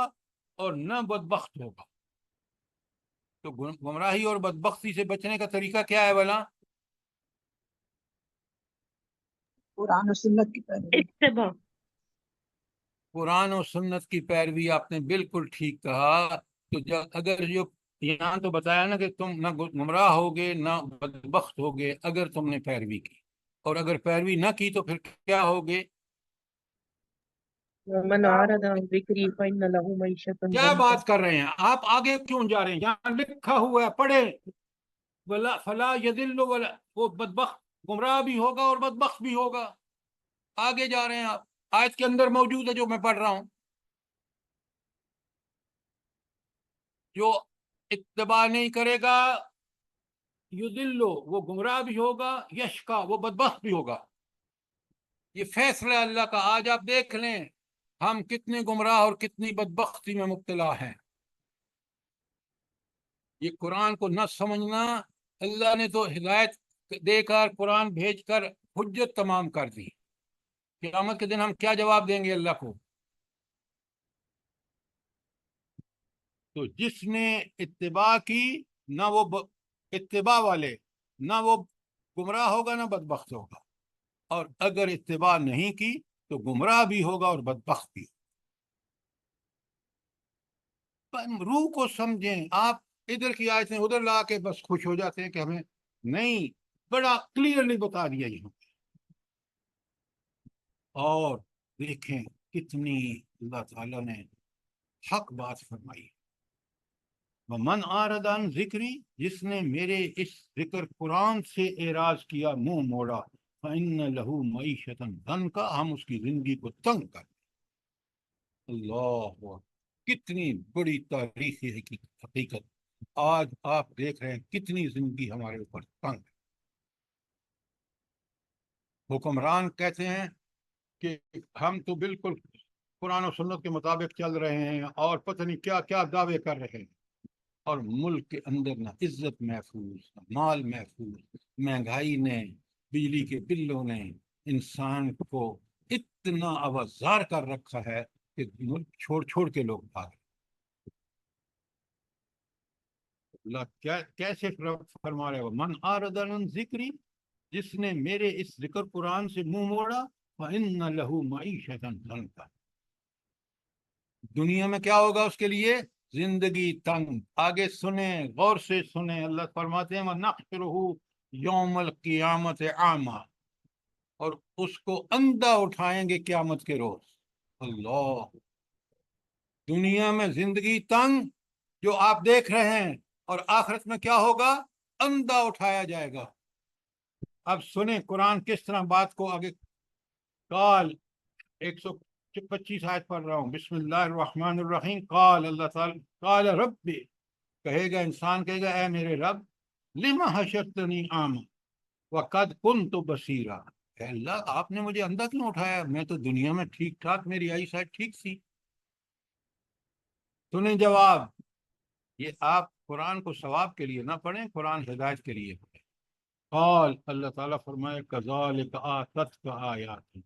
اور نہ بدبخت ہوگا۔ تو گمراہی اور بدبختی سے بچنے کا طریقہ کیا ہے بلا؟ قرآن و سنت کی پیروی۔ اتباع۔ قرآن و سنت کی پیروی، آپ نے بالکل ٹھیک کہا۔ تو اگر جو یہاں تو بتایا نا کہ تم نہ گمراہ ہوگے نہ بدبخت ہوگے اگر تم نے پیروی کی، اور اگر پیروی نہ کی تو پھر کیا ہوگے؟ ومن أعرض عن ذكري فإن له معيشة کیا ضنكا. بات کر رہے ہیں آپ؟ آگے کیوں جا رہے ہیں؟ یہاں لکھا ہوا ہے، پڑھے، ولا فلا یذل ولا، وہ بدبخت گمراہ بھی ہوگا اور بدبخت بھی ہوگا۔ آگے جا رہے ہیں آپ، آیت کے اندر موجود ہے جو میں پڑھ رہا ہوں، جو اتباع نہیں کرے گا یذلو، وہ گمراہ بھی ہوگا، یشقا، وہ بدبخت بھی ہوگا۔ یہ فیصلہ اللہ کا۔ آج آپ دیکھ لیں ہم کتنے گمراہ اور کتنی بدبختی میں مبتلا ہیں۔ یہ قرآن کو نہ سمجھنا، اللہ نے تو ہدایت دے کر قرآن بھیج کر حجت تمام کر دی۔ قیامت کے دن ہم کیا جواب دیں گے اللہ کو؟ تو جس نے اتباع کی، نہ وہ اتباع والے، نہ وہ گمراہ ہوگا نہ بدبخت ہوگا، اور اگر اتباع نہیں کی تو گمراہ بھی ہوگا اور بدبخت بھی ہوگا۔ روح کو سمجھیں۔ آپ ادھر کی آیتیں ادھر لا کے بس خوش ہو جاتے ہیں کہ ہمیں نہیں، بڑا کلیئرلی بتا دیا یہاں۔ اور دیکھیں کتنی اللہ تعالیٰ نے حق بات فرمائی۔ وَمَنْ أَعْرَضَ عَنْ ذِكْرِي، جس نے میرے اس ذکر قرآن سے اعراض کیا، منہ موڑا، فَإِنَّ لَهُ مَعِيشَةً ضَنْكَ، ہم اس کی زندگی کو تنگ کر دیں۔ اللہ اکبر، کتنی بڑی تاریخی حقیقت۔ آج آپ دیکھ رہے ہیں کتنی زندگی ہمارے اوپر تنگ ہے۔ حکمران کہتے ہیں کہ ہم تو بالکل قرآن و سنت کے مطابق چل رہے ہیں، اور پتہ نہیں کیا کیا دعوے کر رہے ہیں، اور ملک کے اندر نہ عزت محفوظ، نہ مال محفوظ، مہنگائی نے، بجلی کے بلوں نے انسان کو اتنا آوازار کر رکھا ہے کہ ملک چھوڑ چھوڑ کے لوگ بھاگ رہے۔ اللہ کیسے فرما رہے ہو؟ من اعرض عن ذکری، جس نے میرے اس ذکر قرآن سے منہ موڑا، فإن له معیشۃ ضنکا، دنیا میں کیا ہوگا اس کے لیے؟ زندگی تنگ۔ آگے سنیں، غور سے سنیں، اللہ فرماتے ہیں وَنَحْشُرُهُ یوم القیامت اعمیٰ، اور اس کو اندھا اٹھائیں گے قیامت کے روز۔ اللہ، دنیا میں زندگی تنگ جو آپ دیکھ رہے ہیں، اور آخرت میں کیا ہوگا؟ اندھا اٹھایا جائے گا۔ اب سنیں قرآن کس طرح بات کو آگے۔ قال 125 آیت پڑھ رہا ہوں، بسم اللہ الرحمن الرحیم۔ قال، اللہ تعالی، قال رب، کہے گا انسان، کہے گا اے میرے رب، لما حشرتنی اعمیٰ وقد کنت بصیرا، اے اللہ آپ نے مجھے اندھا کیوں اٹھایا؟ میں تو دنیا میں ٹھیک ٹھاک، میری آئی سائٹ ٹھیک سی۔ سنیں جواب، یہ آپ قرآن کو ثواب کے لیے نہ پڑھیں، قرآن ہدایت کے لیے پڑھیں۔ قال، اللہ تعالیٰ فرمائے کذالک آتتک آیاتی،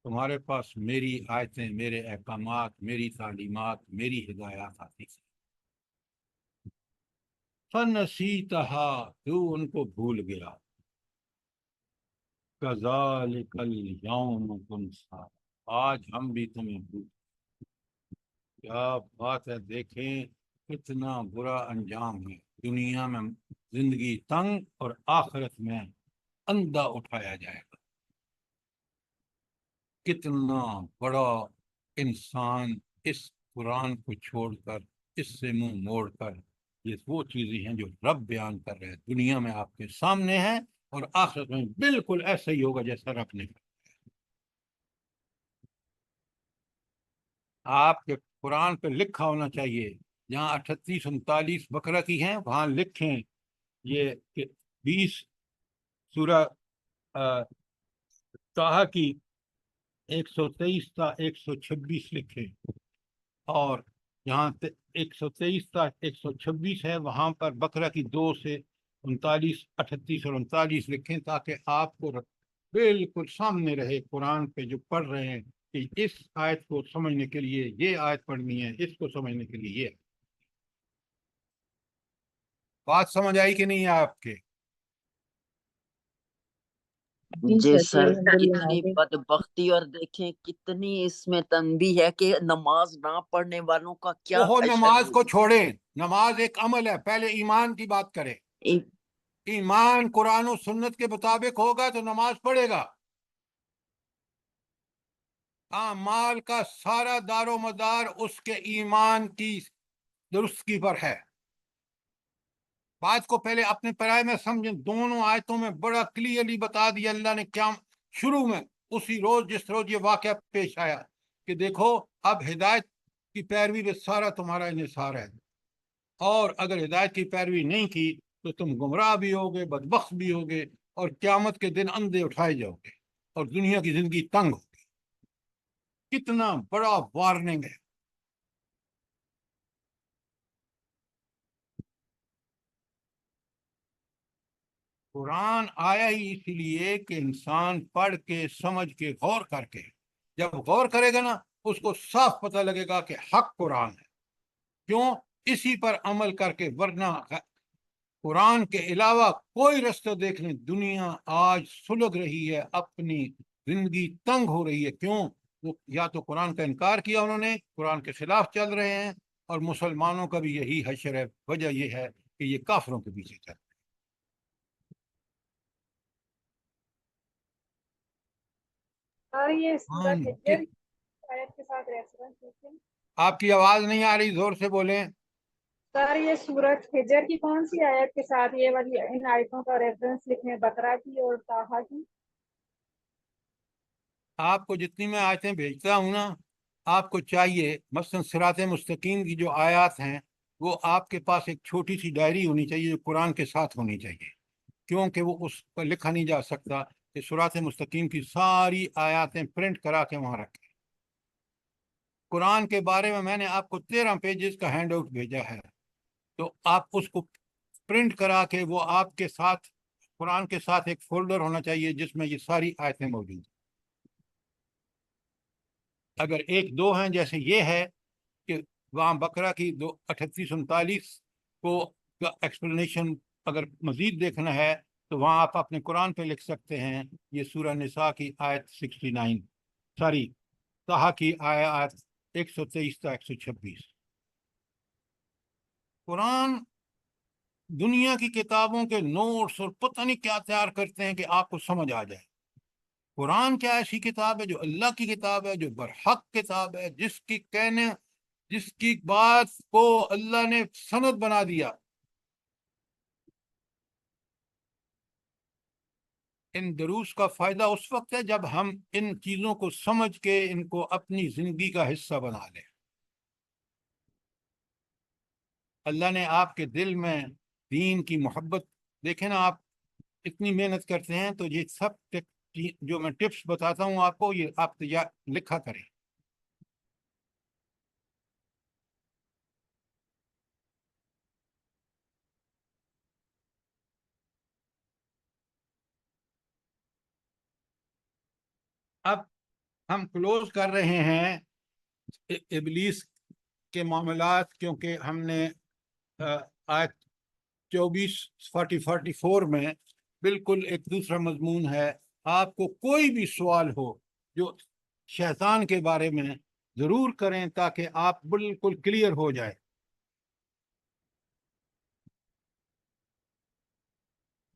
تمہارے پاس میری آیتیں، میرے احکامات، میری تعلیمات، میری ہدایات آتی تھی، فنسیتہا، تو ان کو بھول گیا، کذالک الیوم تنسیٰ، آج ہم بھی تمہیں بھول۔ کیا بات ہے، دیکھیں کتنا برا انجام ہے۔ دنیا میں زندگی تنگ اور آخرت میں اندھا اٹھایا جائے گا۔ کتنا بڑا انسان اس قرآن کو چھوڑ کر، اس سے منہ موڑ کر، یہ وہ چیزیں ہیں جو رب بیان کر رہے ہیں، دنیا میں آپ کے سامنے ہیں، اور آخرت میں بالکل ایسا ہی ہوگا جیسا رب نے کہا۔ آپ کے قرآن پہ لکھا ہونا چاہیے، جہاں 38 39 بقرہ کی ہیں وہاں لکھیں یہ کہ 20 سورہ طٰہٰ کی 123 تا 126 لکھیں، اور یہاں 123 تا 126 ہے، وہاں پر بقرہ کی 2 سے 39 38 اور 39 لکھیں، تاکہ آپ کو بالکل سامنے رہے قرآن پہ جو پڑھ رہے ہیں کہ اس آیت کو سمجھنے کے لیے یہ آیت پڑھنی ہے، اس کو سمجھنے کے لیے یہ۔ بات سمجھ آئی کہ نہیں ہے آپ کے؟ جی جی سر، سر، الحمدللہ کتنی آگے۔ بدبختی، اور دیکھیں کتنی اس میں تنبیہ ہے کہ نماز نہ پڑھنے والوں کا کیا وہ حشر نماز کو ہوگی۔ چھوڑیں، نماز ایک عمل ہے، پہلے ایمان کی بات کریں۔ ایک- ایمان قرآن و سنت کے مطابق ہوگا تو نماز پڑھے گا۔ مال کا سارا دار و مدار اس کے ایمان کی درستگی پر ہے۔ بات کو پہلے اپنے پرائے میں سمجھیں، دونوں آیتوں میں بڑا کلیئرلی بتا دیا اللہ نے کیا شروع میں، اسی روز جس روز یہ واقعہ پیش آیا کہ دیکھو اب ہدایت کی پیروی میں سارا تمہارا انحصار ہے، اور اگر ہدایت کی پیروی نہیں کی تو تم گمراہ بھی ہوگے، بدبخت بھی ہوگے، اور قیامت کے دن اندھے اٹھائے جاؤ گے، اور دنیا کی زندگی تنگ ہوگی۔ کتنا بڑا وارننگ ہے۔ قرآن آیا ہی اسی لیے کہ انسان پڑھ کے سمجھ کے غور کر کے، جب غور کرے گا نا اس کو صاف پتہ لگے گا کہ حق قرآن ہے۔ کیوں؟ اسی پر عمل کر کے، ورنہ قرآن کے علاوہ کوئی رستہ دیکھ لیں، دنیا آج سلگ رہی ہے، اپنی زندگی تنگ ہو رہی ہے۔ کیوں؟ وہ یا تو قرآن کا انکار کیا انہوں نے، قرآن کے خلاف چل رہے ہیں، اور مسلمانوں کا بھی یہی حشر ہے۔ وجہ یہ ہے کہ یہ کافروں کے پیچھے چل رہے ہیں۔ اور یہ سورت قرآن کے، حجر آیت کے ساتھ ریفرنس لکھیں۔ آپ کی آواز نہیں آ رہی، زور سے بولیں۔ سر یہ سورت حجر کی کون سی آیت کے ساتھ یہ والی ان آیتوں کا ریفرنس لکھیں، بقرہ کی اور طٰہٰ کی؟ آپ کو جتنی میں آیتیں بھیجتا ہوں نا، آپ کو چاہیے مثلا صراط مستقیم کی جو آیات ہیں وہ آپ کے پاس ایک چھوٹی سی ڈائری ہونی چاہیے جو قرآن کے ساتھ ہونی چاہیے، کیونکہ وہ اس پر لکھا نہیں جا سکتا کہ صراط مستقیم کی ساری آیاتیں پرنٹ کرا کے وہاں رکھیں۔ قرآن کے بارے میں نے آپ کو 13 پیجز کا ہینڈ آؤٹ بھیجا ہے، تو آپ اس کو پرنٹ کرا کے وہ آپ کے ساتھ، قرآن کے ساتھ ایک فولڈر ہونا چاہیے جس میں یہ ساری آیتیں موجود ہیں۔ اگر ایک دو ہیں جیسے یہ ہے کہ وہاں بقرہ کی 38-39 کو ایکسپلینیشن اگر مزید دیکھنا ہے تو وہاں آپ اپنے قرآن پہ لکھ سکتے ہیں، یہ سورہ نساء کی آیت 69، ساری طٰہٰ کی آیت 123 تا 126۔ قرآن دنیا کی کتابوں کے نوٹس اور پتہ نہیں کیا تیار کرتے ہیں کہ آپ کو سمجھ آ جائے۔ قرآن کیا ایسی کتاب ہے جو اللہ کی کتاب ہے، جو برحق کتاب ہے، جس کی بات کو اللہ نے سند بنا دیا۔ ان دروس کا فائدہ اس وقت ہے جب ہم ان چیزوں کو سمجھ کے ان کو اپنی زندگی کا حصہ بنا لیں۔ اللہ نے آپ کے دل میں دین کی محبت، دیکھیں نا آپ اتنی محنت کرتے ہیں تو یہ سب جو میں ٹپس بتاتا ہوں آپ کو، یہ آپ لکھا کریں۔ اب ہم کلوز کر رہے ہیں ابلیس کے معاملات، کیونکہ ہم نے آیت 24 میں بالکل ایک دوسرا مضمون ہے۔ آپ کو کوئی بھی سوال ہو جو شیطان کے بارے میں ضرور کریں تاکہ آپ بالکل کلیئر ہو جائے۔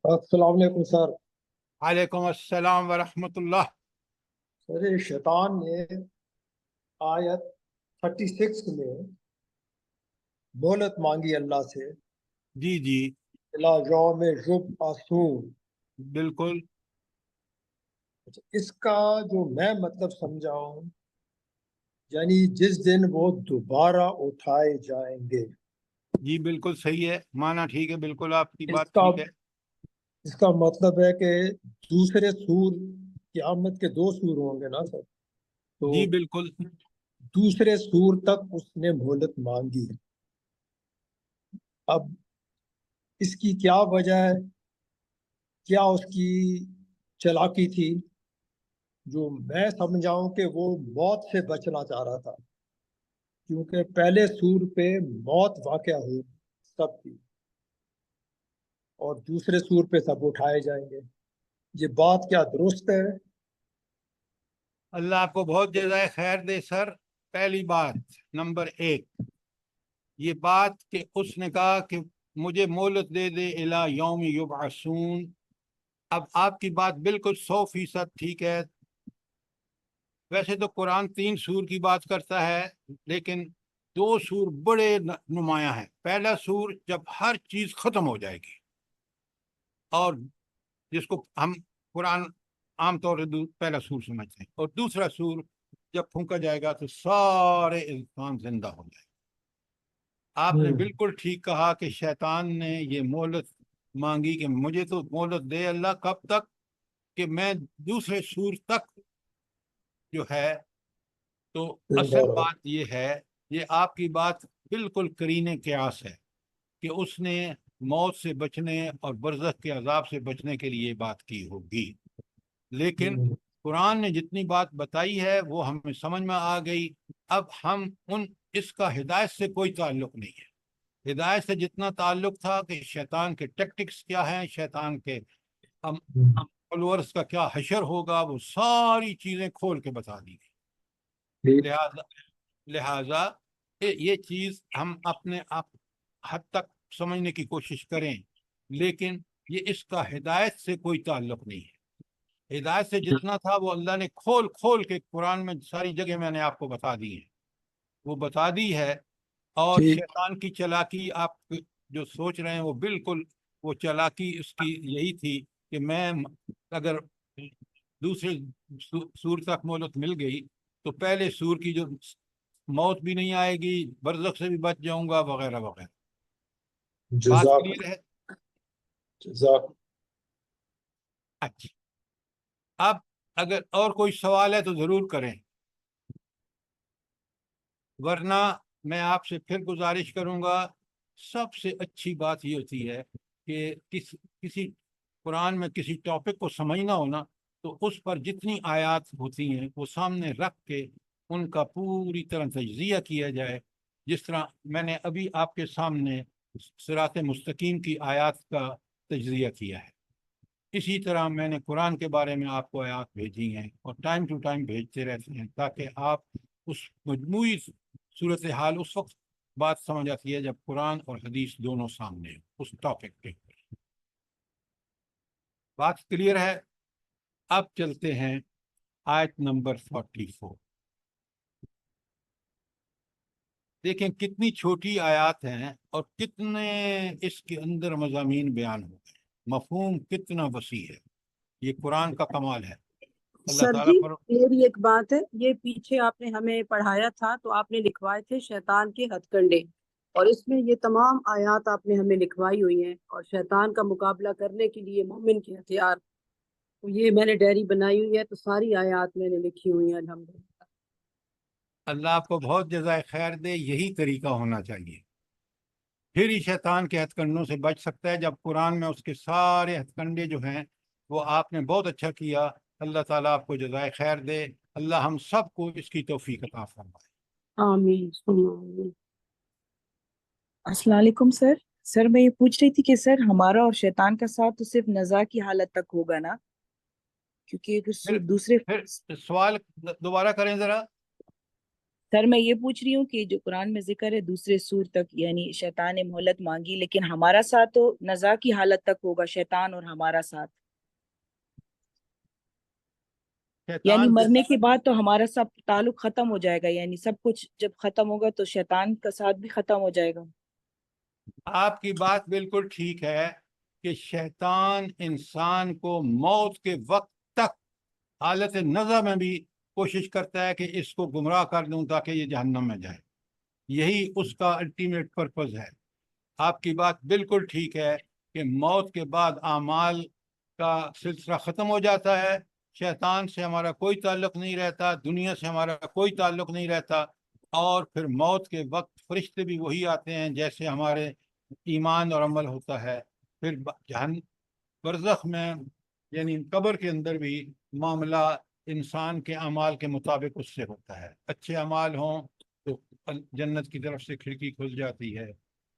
السلام علیکم سر۔ وعلیکم السلام ورحمۃ اللہ۔ سر شیطان نے آیت 36 میں مہلت مانگی اللہ سے، جی جی الی یوم یبعثون۔ بالکل۔ اس کا جو میں مطلب سمجھا ہوں، یعنی جس دن وہ دوبارہ اٹھائے جائیں گے۔ جی بالکل صحیح ہے، معنی ٹھیک ہے، بالکل آپ کی بات ٹھیک ہے۔ اس کا مطلب ہے کہ دوسرے سور، قیامت کے 2 سور ہوں گے نا سر، تو جی بالکل۔ دوسرے سور تک اس نے مہلت مانگی۔ اب اس کی کیا وجہ ہے، کیا اس کی چالاکی تھی؟ جو میں سمجھاؤں کہ وہ موت سے بچنا چاہ رہا تھا، کیونکہ پہلے سور پہ موت واقع ہوئی سب کی، اور دوسرے سور پہ سب اٹھائے جائیں گے۔ یہ بات کیا درست ہے؟ اللہ آپ کو بہت جزائے خیر دے سر. پہلی بات نمبر 1 یہ بات کہ اس نے کہا کہ مجھے مہلت دے دے الی یوم یبعثون. اب آپ کی بات بالکل 100% ٹھیک ہے. ویسے تو قرآن 3 سور کی بات کرتا ہے لیکن 2 سور بڑے نمایاں ہیں. پہلا سور جب ہر چیز ختم ہو جائے گی اور جس کو ہم قرآن عام طور سے پہلا سور سمجھتے ہیں, اور دوسرا سور جب پھونکا جائے گا تو سارے انسان زندہ ہو جائے. آپ نے بالکل ٹھیک کہا کہ شیطان نے یہ مہلت مانگی کہ مجھے تو مہلت دے اللہ, کب تک کہ میں دوسرے سور تک جو ہے. تو اصل بات یہ ہے, یہ آپ کی بات بالکل قرین قیاس ہے کہ اس نے موت سے بچنے اور برزخ کے عذاب سے بچنے کے لیے بات کی ہوگی. لیکن قرآن نے جتنی بات بتائی ہے وہ ہمیں سمجھ میں آ گئی. اب ہم اس کا ہدایت سے کوئی تعلق نہیں ہے. ہدایت سے جتنا تعلق تھا کہ شیطان کے ٹیکٹکس کیا ہیں, شیطان کے فالورز کا کیا حشر ہوگا, وہ ساری چیزیں کھول کے بتا دی گئی. لہذا یہ چیز ہم اپنے آپ حد تک سمجھنے کی کوشش کریں, لیکن یہ اس کا ہدایت سے کوئی تعلق نہیں ہے. ہدایت سے جتنا تھا وہ اللہ نے کھول کھول کے قرآن میں ساری جگہ میں نے آپ کو بتا دی ہے, وہ بتا دی ہے. اور شیطان کی چالاکی آپ جو سوچ رہے ہیں وہ بالکل وہ چالاکی اس کی یہی تھی کہ میں اگر دوسرے سور تک مہلت مل گئی تو پہلے سور کی جو موت بھی نہیں آئے گی, برزخ سے بھی بچ جاؤں گا وغیرہ وغیرہ. بات کلیئر ہے؟ اچھا, اب اگر اور کوئی سوال ہے تو ضرور کریں, ورنہ میں آپ سے پھر گزارش کروں گا. سب سے اچھی بات یہ ہوتی ہے کہ کسی قرآن میں کسی ٹاپک کو سمجھنا ہونا تو اس پر جتنی آیات ہوتی ہیں وہ سامنے رکھ کے ان کا پوری طرح تجزیہ کیا جائے. جس طرح میں نے ابھی آپ کے سامنے صراط مستقیم کی آیات کا تجزیہ کیا ہے, اسی طرح میں نے قرآن کے بارے میں آپ کو آیات بھیجی ہیں اور ٹائم ٹو ٹائم بھیجتے رہتے ہیں تاکہ آپ اس مجموعی صورتحال اس وقت بات سمجھ آتی ہے جب قرآن اور حدیث دونوں سامنے ہو اس ٹاپک پہ. بات کلیئر ہے؟ اب چلتے ہیں آیت نمبر 44. دیکھیں کتنی چھوٹی آیات ہیں اور کتنے اس کے اندر مضامین بیان ہو گئے, مفہوم کتنا وسیع ہے. یہ قرآن کا کمال ہے. اللہ سر تعالیٰ جی پر میری ایک بات ہے, یہ پیچھے آپ نے ہمیں پڑھایا تھا تو آپ نے لکھوائے تھے شیطان کے ہتھ کنڈے, اور اس میں یہ تمام آیات آپ نے ہمیں لکھوائی ہوئی ہیں, اور شیطان کا مقابلہ کرنے کے لیے مومن کے ہتھیار, تو یہ میں نے ڈائری بنائی ہوئی ہے تو ساری آیات میں نے لکھی ہوئی ہیں. الحمدللہ. اللہ آپ کو بہت جزائے خیر دے. یہی طریقہ ہونا چاہیے, پھر ہی شیطان کے ہتھ کنڈوں سے بچ سکتا ہے. جب قرآن میں اس کے سارے ہتھ کنڈے جو ہیں وہ آپ نے بہت اچھا کیا. اللہ تعالیٰ آپ کو جزائے خیر دے. اللہ ہم سب کو اس کی توفیق عطا فرمائے. آمین ثم آمین. السلام علیکم سر. سر میں یہ پوچھ رہی تھی کہ سر ہمارا اور شیطان کا ساتھ تو صرف نزاع کی حالت تک ہوگا نا, کیونکہ دوسرے پھر سوال دوبارہ کریں ذرا. سر میں یہ پوچھ رہی ہوں کہ جو قرآن میں ذکر ہے دوسرے سور تک, یعنی شیطان نے مہلت مانگی لیکن ہمارا ساتھ تو نزاع کی حالت تک ہوگا, شیطان اور ہمارا ساتھ, یعنی مرنے کے بعد تو ہمارا سب تعلق ختم ہو جائے گا, یعنی سب کچھ جب ختم ہوگا تو شیطان کا ساتھ بھی ختم ہو جائے گا. آپ کی بات بالکل ٹھیک ہے کہ شیطان انسان کو موت کے وقت تک حالت نزع میں بھی کوشش کرتا ہے کہ اس کو گمراہ کر دوں تاکہ یہ جہنم میں جائے. یہی اس کا الٹیمیٹ پرپز ہے. آپ کی بات بالکل ٹھیک ہے کہ موت کے بعد اعمال کا سلسلہ ختم ہو جاتا ہے, شیطان سے ہمارا کوئی تعلق نہیں رہتا, دنیا سے ہمارا کوئی تعلق نہیں رہتا, اور پھر موت کے وقت فرشتے بھی وہی آتے ہیں جیسے ہمارے ایمان اور عمل ہوتا ہے. پھر برزخ میں یعنی قبر کے اندر بھی معاملہ انسان کے اعمال کے مطابق اس سے ہوتا ہے. اچھے اعمال ہوں تو جنت کی طرف سے کھڑکی کھل جاتی ہے,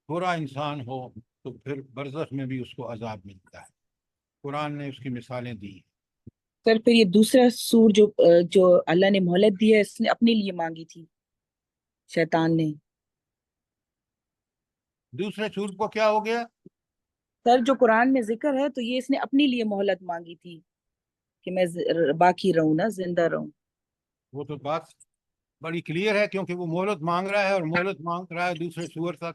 برا انسان ہو تو پھر برزخ میں بھی اس کو عذاب ملتا ہے. قرآن نے اس کی مثالیں دی ہیں۔ سر پھر یہ دوسرا سور جو اللہ نے مہلت دی ہے اس نے اپنے لیے مانگی تھی شیطان نے. دوسرے سور کو کیا ہو گیا؟ سر جو قرآن میں ذکر ہے تو یہ اس نے اپنے لیے مہلت مانگی تھی کہ میں باقی رہوں نا، زندہ رہوں. وہ تو بات بڑی کلیئر ہے، کیونکہ وہ مہلت مانگ رہا ہے اور مہلت مانگ رہا ہے دوسرے سور تک۔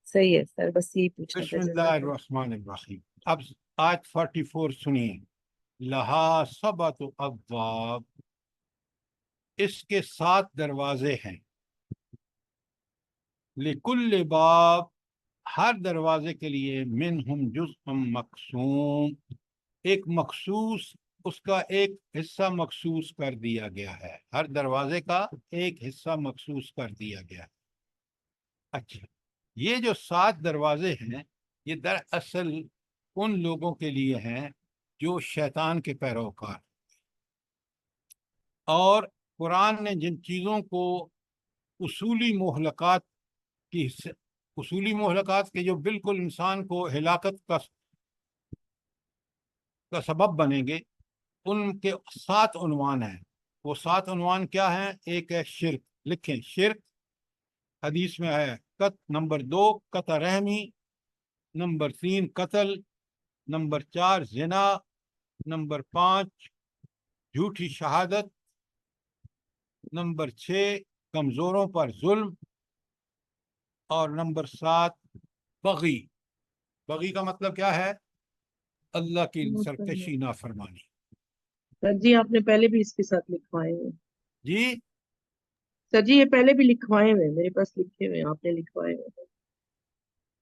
صحیح ہے سر، بس یہی پوچھنا بسم تھا. اللہ الرحمن الرحیم۔ اب آیت 44 سنیے۔ لہا سبعۃ ابواب، اس کے 7 دروازے ہیں۔ لکل باب، ہر دروازے کے لیے منہم جزء مقسوم، ایک مخصوص، اس کا ایک حصہ مخصوص کر دیا گیا ہے، ہر دروازے کا ایک حصہ مخصوص کر دیا گیا ہے۔ اچھا، یہ جو 7 دروازے ہیں یہ دراصل ان لوگوں کے لیے ہیں جو شیطان کے پیروکار، اور قرآن نے جن چیزوں کو اصولی مہلکات کے جو بالکل انسان کو ہلاکت کا سبب بنیں گے، ان کے 7 عنوان ہیں۔ وہ 7 عنوان کیا ہیں؟ ایک ہے شرک، لکھیں شرک، حدیث میں ہے۔ نمبر 2 قطع رحمی، نمبر 3 قتل، نمبر 4 زنا، نمبر 5 جھوٹی شہادت، نمبر 6 کمزوروں پر ظلم، اور نمبر 7 بغی۔ بغی کا مطلب کیا ہے؟ اللہ کی سرکشی، نافرمانی۔ سر جی آپ نے پہلے بھی اس کے ساتھ لکھوائے ہوئے. جی سر جی یہ پہلے بھی لکھوائے ہوئے ہیں، میرے پاس لکھے ہوئے ہیں، آپ نے لکھوائے ہوئے ہیں.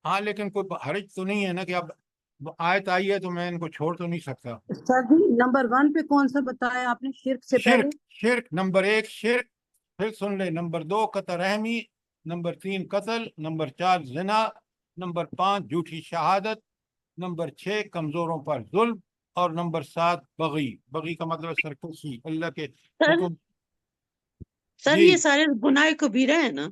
ہاں، لیکن کوئی حرج تو نہیں ہے نا کہ اب آیت آئی ہے تو میں ان کو چھوڑ تو نہیں سکتا۔ سر جی نمبر 1 پہ کون سا بتایا آپ نے شرک سے پہلے؟ شرک نمبر 1 شرک، پھر سن لے، نمبر 2 قطع رحمی، نمبر 3 قتل، نمبر 4 زنا، نمبر 5 جھوٹی شہادت، نمبر 6 کمزوروں پر ظلم، اور نمبر 7 بغی۔ بغی کا مطلب سرکشی، اللہ کے حکم۔ سر جی یہ سارے گناہ کبیرہ ہے نا؟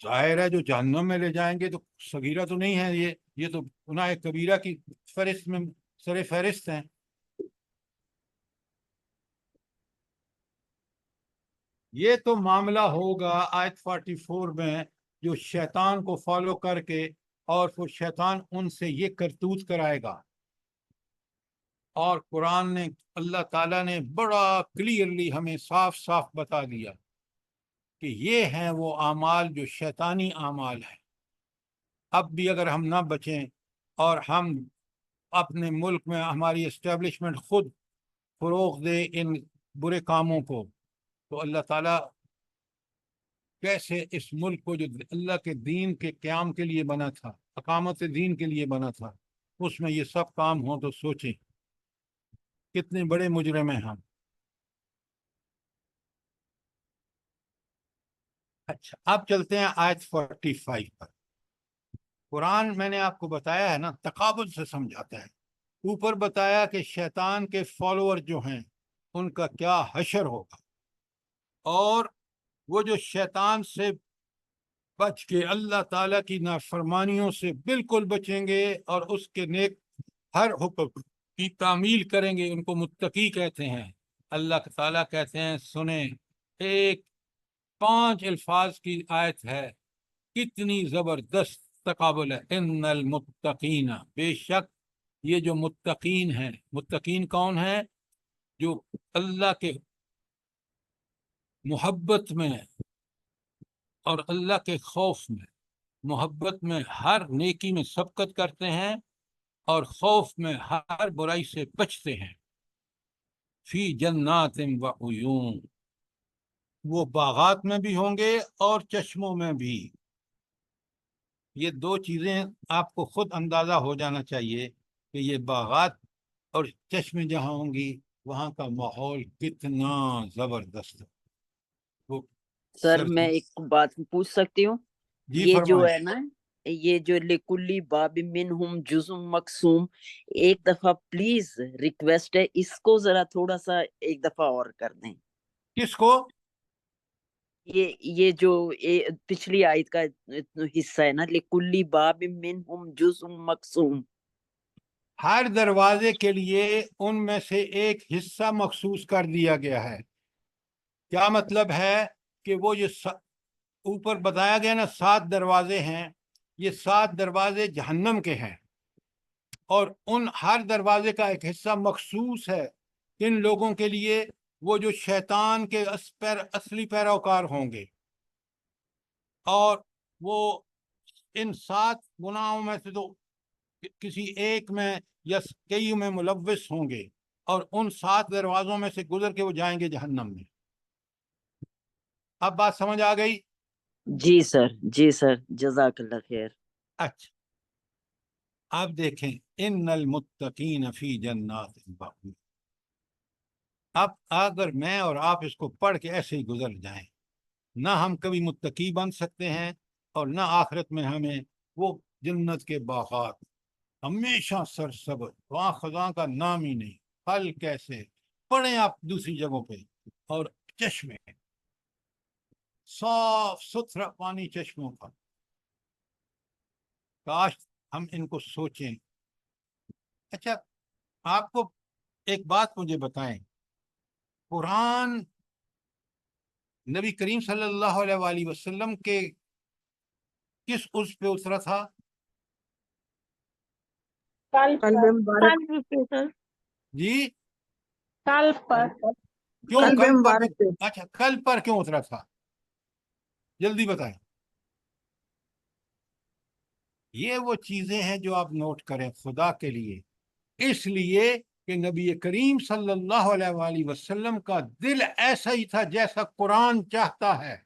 ظاہر ہے جو جہنم میں لے جائیں گے تو صغیرہ تو نہیں ہے، یہ تو گناہ کبیرہ کی فہرست میں سر فہرست ہیں۔ یہ تو معاملہ ہوگا آیت 44 میں، جو شیطان کو فالو کر کے، اور پھر شیطان ان سے یہ کرتوت کرائے گا۔ اور قرآن نے، اللہ تعالیٰ نے بڑا کلیئرلی ہمیں صاف صاف بتا دیا کہ یہ ہیں وہ اعمال جو شیطانی اعمال ہیں۔ اب بھی اگر ہم نہ بچیں اور ہم اپنے ملک میں ہماری اسٹیبلشمنٹ خود فروغ دے ان برے کاموں کو، تو اللہ تعالیٰ کیسے اس ملک کو جو اللہ کے دین کے قیام کے لیے بنا تھا، اقامت دین کے لیے بنا تھا، اس میں یہ سب کام ہوں تو سوچیں کتنے بڑے مجرم ہیں ہم۔ اچھا، اب چلتے ہیں آیت 45 پر۔ قرآن میں نے آپ کو بتایا ہے نا، تقابل سے سمجھاتا ہے۔ اوپر بتایا کہ شیطان کے فالوور جو ہیں ان کا کیا حشر ہوگا، اور وہ جو شیطان سے بچ کے اللہ تعالیٰ کی نافرمانیوں سے بالکل بچیں گے اور اس کے نیک ہر حکم کی تعمیل کریں گے، ان کو متقی کہتے ہیں۔ اللہ تعالیٰ کہتے ہیں، سنیں، ایک 5 الفاظ کی آیت ہے، کتنی زبردست تقابل ہے۔ ان المتقین، بے شک یہ جو متقین ہیں، متقین کون ہیں؟ جو اللہ کے محبت میں اور اللہ کے خوف میں، محبت میں ہر نیکی میں سبقت کرتے ہیں، اور خوف میں ہر برائی سے بچتے ہیں۔ فی جنات و عیون، وہ باغات میں بھی ہوں گے اور چشموں میں بھی۔ یہ 2 چیزیں آپ کو خود اندازہ ہو جانا چاہیے کہ یہ باغات اور چشمے جہاں ہوں گی وہاں کا ماحول کتنا زبردست ہے۔ وہ سر میں ایک بات پوچھ سکتی ہوں؟ جی یہ جو فرمائیں۔ ہے نا، یہ جو لکلی باب منہم جزء مقسوم، ایک دفعہ پلیز ریکویسٹ ہے، اس کو ذرا تھوڑا سا ایک دفعہ اور کر دیں۔ کس کو؟ یہ جو پچھلی آیت کا حصہ ہے نا، لکلی باب منہم جزء مقسوم، ہر دروازے کے لیے ان میں سے ایک حصہ مخصوص کر دیا گیا ہے. کیا مطلب ہے کہ وہ یہ اوپر بتایا گیا نا 7 دروازے ہیں، یہ 7 دروازے جہنم کے ہیں، اور ان ہر دروازے کا ایک حصہ مخصوص ہے ان لوگوں کے لیے وہ جو شیطان کے اصلی پیروکار ہوں گے، اور وہ ان 7 گناہوں میں سے تو کسی ایک میں یا کئی میں ملوث ہوں گے، اور ان 7 دروازوں میں سے گزر کے وہ جائیں گے جہنم میں. اب بات سمجھ آ گئی؟ جی سر، جی سر، جزاک اللہ خیر. اچھا، اب دیکھیں ان المتقین فی جنات وعیون. اب اگر میں اور آپ اس کو پڑھ کے ایسے ہی گزر جائیں، نہ ہم کبھی متقی بن سکتے ہیں، اور نہ آخرت میں ہمیں وہ جنت کے باغات ہمیشہ سرسبز، وہاں خزاں کا نام ہی نہیں، پھل کیسے پڑھیں آپ دوسری جگہوں پہ، اور چشمے صاف ستھرا پانی چشموں کا. کاش ہم ان کو سوچیں. اچھا، آپ کو ایک بات مجھے بتائیں، قرآن نبی کریم صلی اللہ علیہ وآلہ وسلم کے کس عضو پہ اترا تھا؟ قلب قلب پر مبارک، قلب پہ سر. جی، قلب پر کیوں قلب قلب پر؟ مبارک پہ. اچھا، قلب پر کیوں اترا تھا؟ جلدی بتائیں. یہ وہ چیزیں ہیں جو آپ نوٹ کریں خدا کے لیے، اس لیے کہ نبی کریم صلی اللہ علیہ وآلہ وسلم کا دل ایسا ہی تھا جیسا قرآن چاہتا ہے.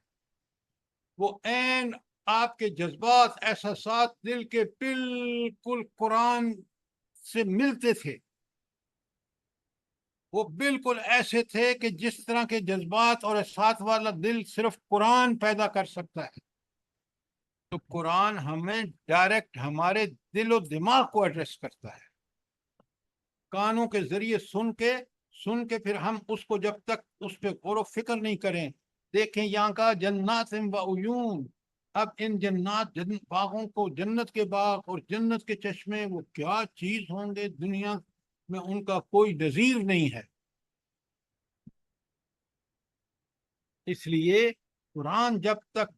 وہ عین آپ کے جذبات احساسات دل کے بالکل قرآن سے ملتے تھے. وہ بالکل ایسے تھے کہ جس طرح کے جذبات اور احساسات والا دل صرف قرآن پیدا کر سکتا ہے. تو قرآن ہمیں ڈائریکٹ ہمارے دل و دماغ کو ایڈریس کرتا ہے، کانوں کے ذریعے سن کے پھر ہم اس کو جب تک اس پہ غور و فکر نہیں کریں. دیکھیں یہاں کا جنات و عیون، اب ان باغوں کو، جنت کے باغ اور جنت کے چشمے، وہ کیا چیز ہوں گے، دنیا میں ان کا کوئی نظیر نہیں ہے. اس لیے قرآن جب تک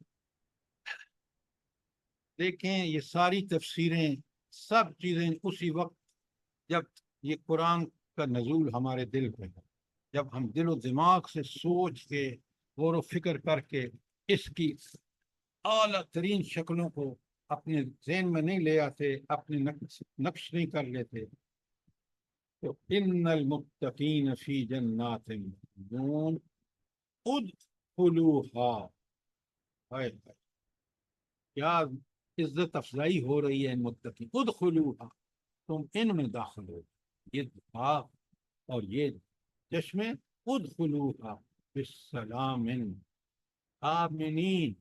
دیکھیں یہ ساری تفسیریں سب چیزیں اسی وقت جب یہ قرآن کا نزول ہمارے دل پہ ہے، جب ہم دل و دماغ سے سوچ کے غور و فکر کر کے اس کی اعلیٰ ترین شکلوں کو اپنے ذہن میں نہیں لے آتے، اپنے نقش نہیں کر لیتے. تو ان المتقین فی جنات وعیون ادخلوها، کیا عزت افزائی ہو رہی ہے ان متقین. ادخلوها، تم ان میں داخل ہو، یہ باغ اور یہ چشمے. ادخلوها بالسلام آمنین،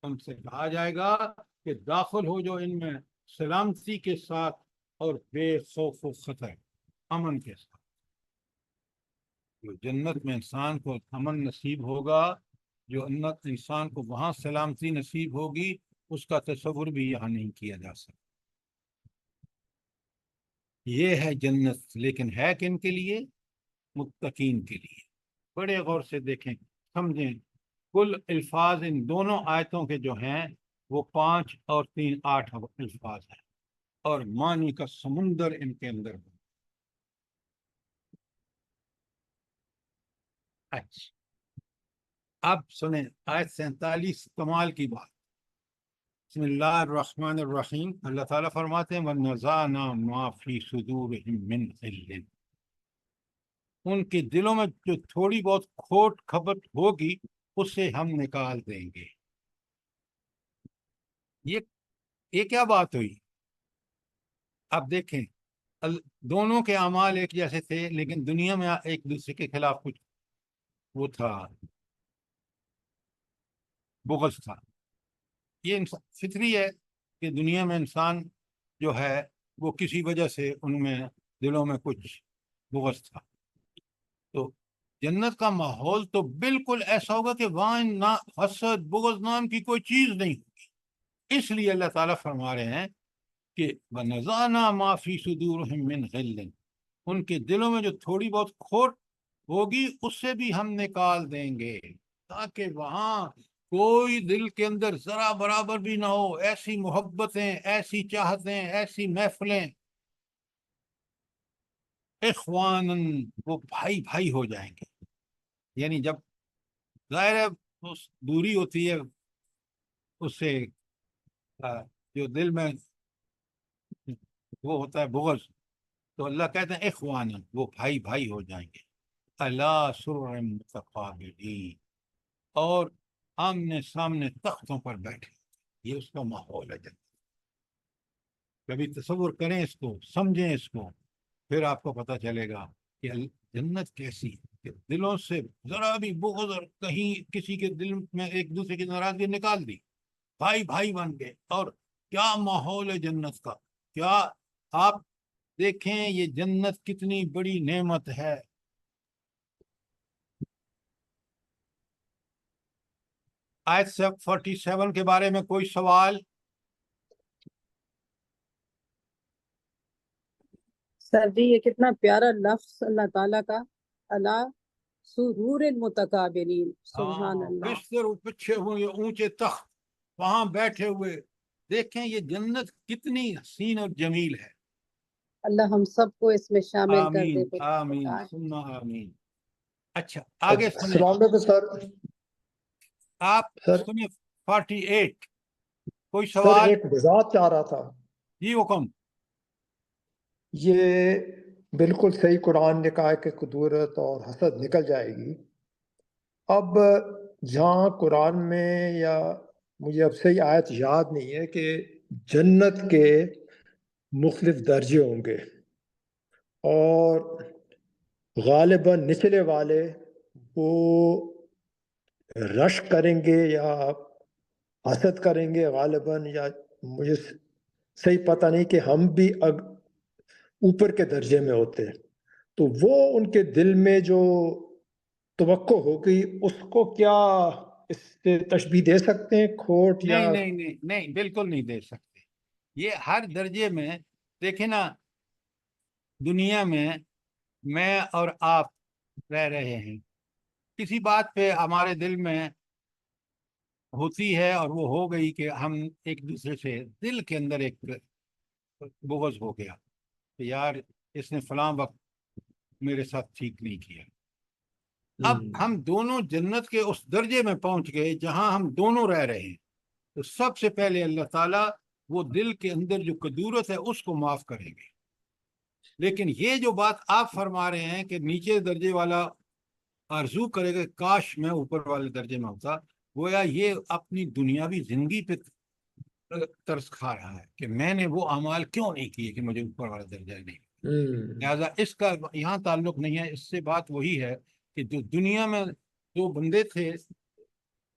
تم سے کہا جائے گا کہ داخل ہو جو ان میں سلامتی کے ساتھ اور بے خوف و خطر، امن کے ساتھ. جو جنت میں انسان کو امن نصیب ہوگا، جو انسان کو وہاں سلامتی نصیب ہوگی، اس کا تصور بھی یہاں نہیں کیا جا سکتا. یہ ہے جنت، لیکن ہے کن کے لیے؟ متقین کے لیے. بڑے غور سے دیکھیں، سمجھیں. کل الفاظ ان دونوں آیتوں کے جو ہیں وہ 5 اور 3 8 الفاظ ہیں، اور معنی کا سمندر ان کے اندر ہے. اچھا، اب سنیں آیت 47، کمال کی بات. بسم اللہ الرحمن الرحیم. اللہ تعالیٰ فرماتے ہیں وَنَزَعْنَا مَا فِي صُدُورِهِم مِّنْ غِلٍّ، ان کے دلوں میں جو تھوڑی بہت کھوٹ کھپت ہوگی اسے ہم نکال دیں گے. یہ کیا بات ہوئی؟ اب دیکھیں، دونوں کے اعمال ایک جیسے تھے، لیکن دنیا میں ایک دوسرے کے خلاف کچھ وہ تھا، بغض تھا. یہ فطری ہے کہ دنیا میں انسان جو ہے وہ کسی وجہ سے ان میں دلوں میں کچھ بغض تھا. تو جنت کا ماحول تو بالکل ایسا ہوگا کہ وہاں نہ حسد بغض نام کی کوئی چیز نہیں ہوگی. اس لیے اللہ تعالیٰ فرما رہے ہیں کہ وَنَزَعْنَا مَا فِي صُدُورِهِم مِّن غِلٍّ، ان کے دلوں میں جو تھوڑی بہت کھوٹ ہوگی اس سے بھی ہم نکال دیں گے، تاکہ وہاں کوئی دل کے اندر ذرا برابر بھی نہ ہو، ایسی محبتیں، ایسی چاہتیں، ایسی محفلیں، اخواناً، وہ بھائی بھائی ہو جائیں گے۔ یعنی جب ظاہر ہے اس دوری ہوتی ہے اس سے جو دل میں وہ ہوتا ہے بغض، تو اللہ کہتے ہیں اخواناً، وہ بھائی بھائی ہو جائیں گے۔ علی سرر متقابلین، اور آمنے سامنے تختوں پر بیٹھے، یہ اس کا ماحول ہے جنت۔ کبھی تصور کریں اس کو، سمجھیں اس کو، پھر آپ کو پتہ چلے گا کہ جنت کیسی ہے، کہ دلوں سے ذرا بھی بغض اور کہیں کسی کے دل میں ایک دوسرے کی ناراضگی نکال دی، بھائی بھائی بن گئے۔ اور کیا ماحول ہے جنت کا، کیا آپ دیکھیں یہ جنت کتنی بڑی نعمت ہے۔ آیت 47 کے بارے میں کوئی سوال؟ سر جی یہ کتنا پیارا لفظ اللہ تعالیٰ کا، اللہ سرور متقابلین، سبحان اللہ۔ بستر پچھے ہوئے اونچے تخت، وہاں بیٹھے ہوئے، دیکھیں یہ جنت کتنی حسین اور جمیل ہے۔ اللہ ہم سب کو اس میں شامل کر آمین دے۔ آمین ثم آمین۔ اچھا آگے سنیں، السلام علیکم سر۔ آپ سر سنیں 48، کوئی سر سوال؟ ایک وضاحت چاہ رہا تھا۔ جی حکم۔ یہ بالکل صحیح قرآن نے کہا ہے کہ قدورت اور حسد نکل جائے گی۔ اب جہاں قرآن میں، یا مجھے اب صحیح آیت یاد نہیں ہے، کہ جنت کے مختلف درجے ہوں گے اور غالباً نچلے والے وہ رشک کریں گے یا حسد کریں گے غالباً، یا مجھے صحیح پتہ نہیں، کہ ہم بھی اوپر کے درجے میں ہوتے، تو وہ ان کے دل میں جو توقع ہوگی اس کو کیا اس سے تشبیہ دے سکتے ہیں، کھوٹ یا؟ نہیں نہیں نہیں نہیں، بالکل نہیں دے سکتے۔ یہ ہر درجے میں دیکھیں نا، دنیا میں اور آپ رہ رہے ہیں، کسی بات پہ ہمارے دل میں ہوتی ہے اور وہ ہو گئی کہ ہم ایک دوسرے سے دل کے اندر ایک بغض ہو گیا کہ یار اس نے فلاں وقت میرے ساتھ ٹھیک نہیں کیا۔ اب ہم دونوں جنت کے اس درجے میں پہنچ گئے جہاں ہم دونوں رہ رہے ہیں، تو سب سے پہلے اللہ تعالیٰ وہ دل کے اندر جو کدورت ہے اس کو معاف کریں گے۔ لیکن یہ جو بات آپ فرما رہے ہیں کہ نیچے درجے والا آرزو کرے گا کاش میں اوپر والے درجے میں ہوتا، گویا یہ اپنی دنیاوی زندگی پہ ترس کھا رہا ہے کہ میں نے وہ اعمال کیوں نہیں کیے کہ مجھے اوپر والا درجہ نہیں۔ لہٰذا اس کا یہاں تعلق نہیں ہے، اس سے بات وہی ہے کہ جو دنیا میں جو بندے تھے،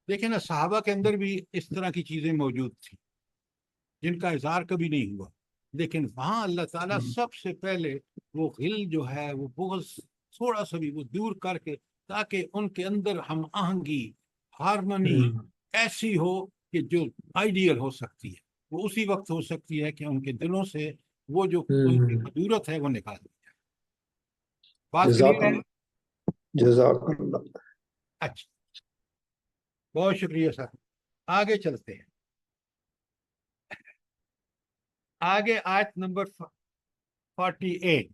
دیکھیں نا صحابہ کے اندر بھی اس طرح کی چیزیں موجود تھیں جن کا اظہار کبھی نہیں ہوا، لیکن وہاں اللہ تعالیٰ سب سے پہلے وہ غل جو ہے، وہ بغض تھوڑا سا بھی وہ دور کر کے، تاکہ ان کے اندر ہم آہنگی، ہارمنی ایسی ہو کہ جو آئیڈیل ہو سکتی ہے، وہ اسی وقت ہو سکتی ہے کہ ان کے دلوں سے وہ جو ان کی ضرورت ہے وہ نکال دی جائے۔ بات کلیئر ہے؟ جزاک اللہ۔ اچھا بہت شکریہ سر، آگے چلتے ہیں۔ آگے آیت نمبر 48،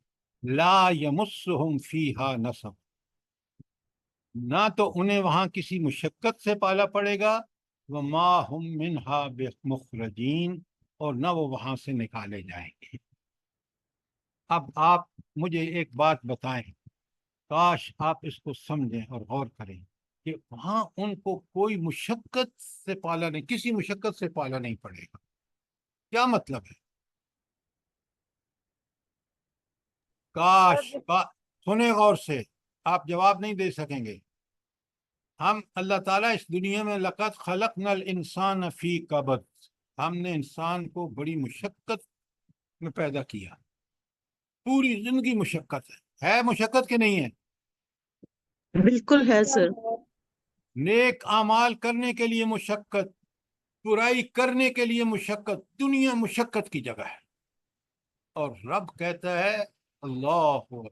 لا یمسہم فیہا نصب، نہ تو انہیں وہاں کسی مشقت سے پالا پڑے گا، وما ہم منہا بمخرجین، اور نہ وہ وہاں سے نکالے جائیں گے۔ اب آپ مجھے ایک بات بتائیں، کاش آپ اس کو سمجھیں اور غور کریں کہ وہاں ان کو کوئی مشقت سے پالا نہیں، کسی مشقت سے پالا نہیں پڑے گا۔ کیا مطلب ہے؟ کاش سنیں غور سے، آپ جواب نہیں دے سکیں گے۔ ہم اللہ تعالیٰ اس دنیا میں لقد خلقنا الانسان فی کبد، ہم نے انسان کو بڑی مشقت میں پیدا کیا، پوری زندگی مشقت ہے مشقت کہ نہیں ہے؟ بالکل ہے سر۔ نیک اعمال کرنے کے لیے مشقت، برائی کرنے کے لیے مشقت، دنیا مشقت کی جگہ ہے۔ اور رب کہتا ہے اللہ اکبر.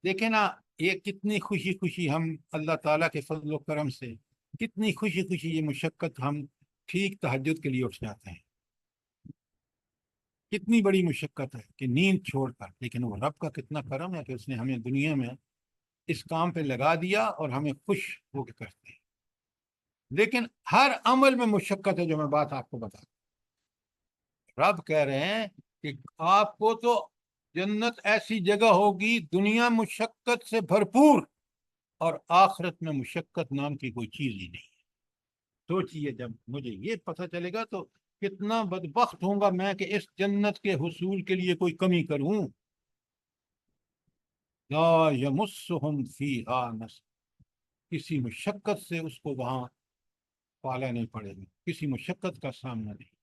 دیکھیں نا یہ کتنی خوشی خوشی ہم اللہ تعالیٰ کے فضل و کرم سے کتنی خوشی خوشی یہ مشقت ہم ٹھیک تہجد کے لیے اٹھ جاتے ہیں. کتنی بڑی مشقت ہے کہ نیند چھوڑ کر، لیکن وہ رب کا کتنا کرم ہے کہ اس نے ہمیں دنیا میں اس کام پہ لگا دیا اور ہمیں خوش ہو کے کرتے ہیں. لیکن ہر عمل میں مشقت ہے، جو میں بات آپ کو بتا دوں. رب کہہ رہے ہیں کہ آپ کو تو جنت ایسی جگہ ہوگی دنیا مشقت سے بھرپور، اور آخرت میں مشقت نام کی کوئی چیز ہی نہیں. سوچئے جب مجھے یہ پتہ چلے گا تو کتنا بدبخت ہوں گا میں کہ اس جنت کے حصول کے لیے کوئی کمی کروں. لا یمسہم فیہا نصب، کسی مشقت سے اس کو وہاں پالا نہیں پڑے گا، کسی مشقت کا سامنا نہیں.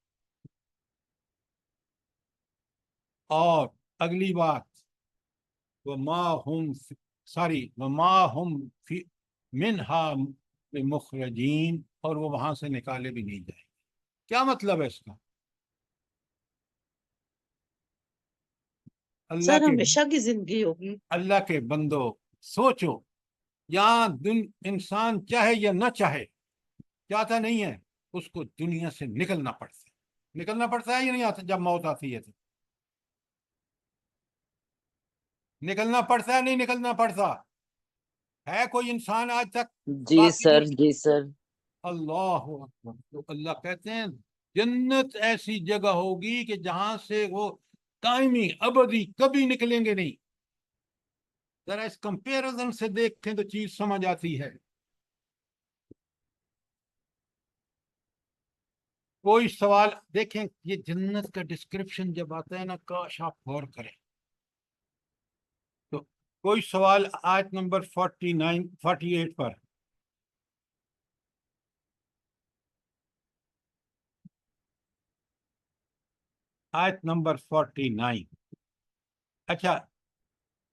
اور اگلی بات وما ہم فی منہا مخرجین، اور وہ وہاں سے نکالے بھی نہیں جائیں گے. کیا مطلب ہے اس کا؟ اللہ سر کے ہمیشہ کی زندگی ہوگی. اللہ کے بندو سوچو، یہاں انسان چاہے یا نہ چاہے، چاہتا نہیں ہے، اس کو دنیا سے نکلنا پڑتا ہے. نکلنا پڑتا ہے یا نہیں آتا؟ جب موت آتی ہے تو نکلنا پڑتا ہے، نہیں نکلنا پڑتا ہے؟ کوئی انسان آج تک جی باقی سر، جی سر. اللہ اکبر. تو اللہ کہتے ہیں جنت ایسی جگہ ہوگی کہ جہاں سے وہ دائمی ابدی کبھی نکلیں گے نہیں. ذرا اس کمپیرزن سے دیکھیں تو چیز سمجھ آتی ہے. کوئی سوال دیکھیں، یہ جنت کا ڈسکرپشن جب آتا ہے نا، کاش آپ غور کریں. تو کوئی سوال آیت نمبر 48 پر؟ آیت نمبر 49. اچھا،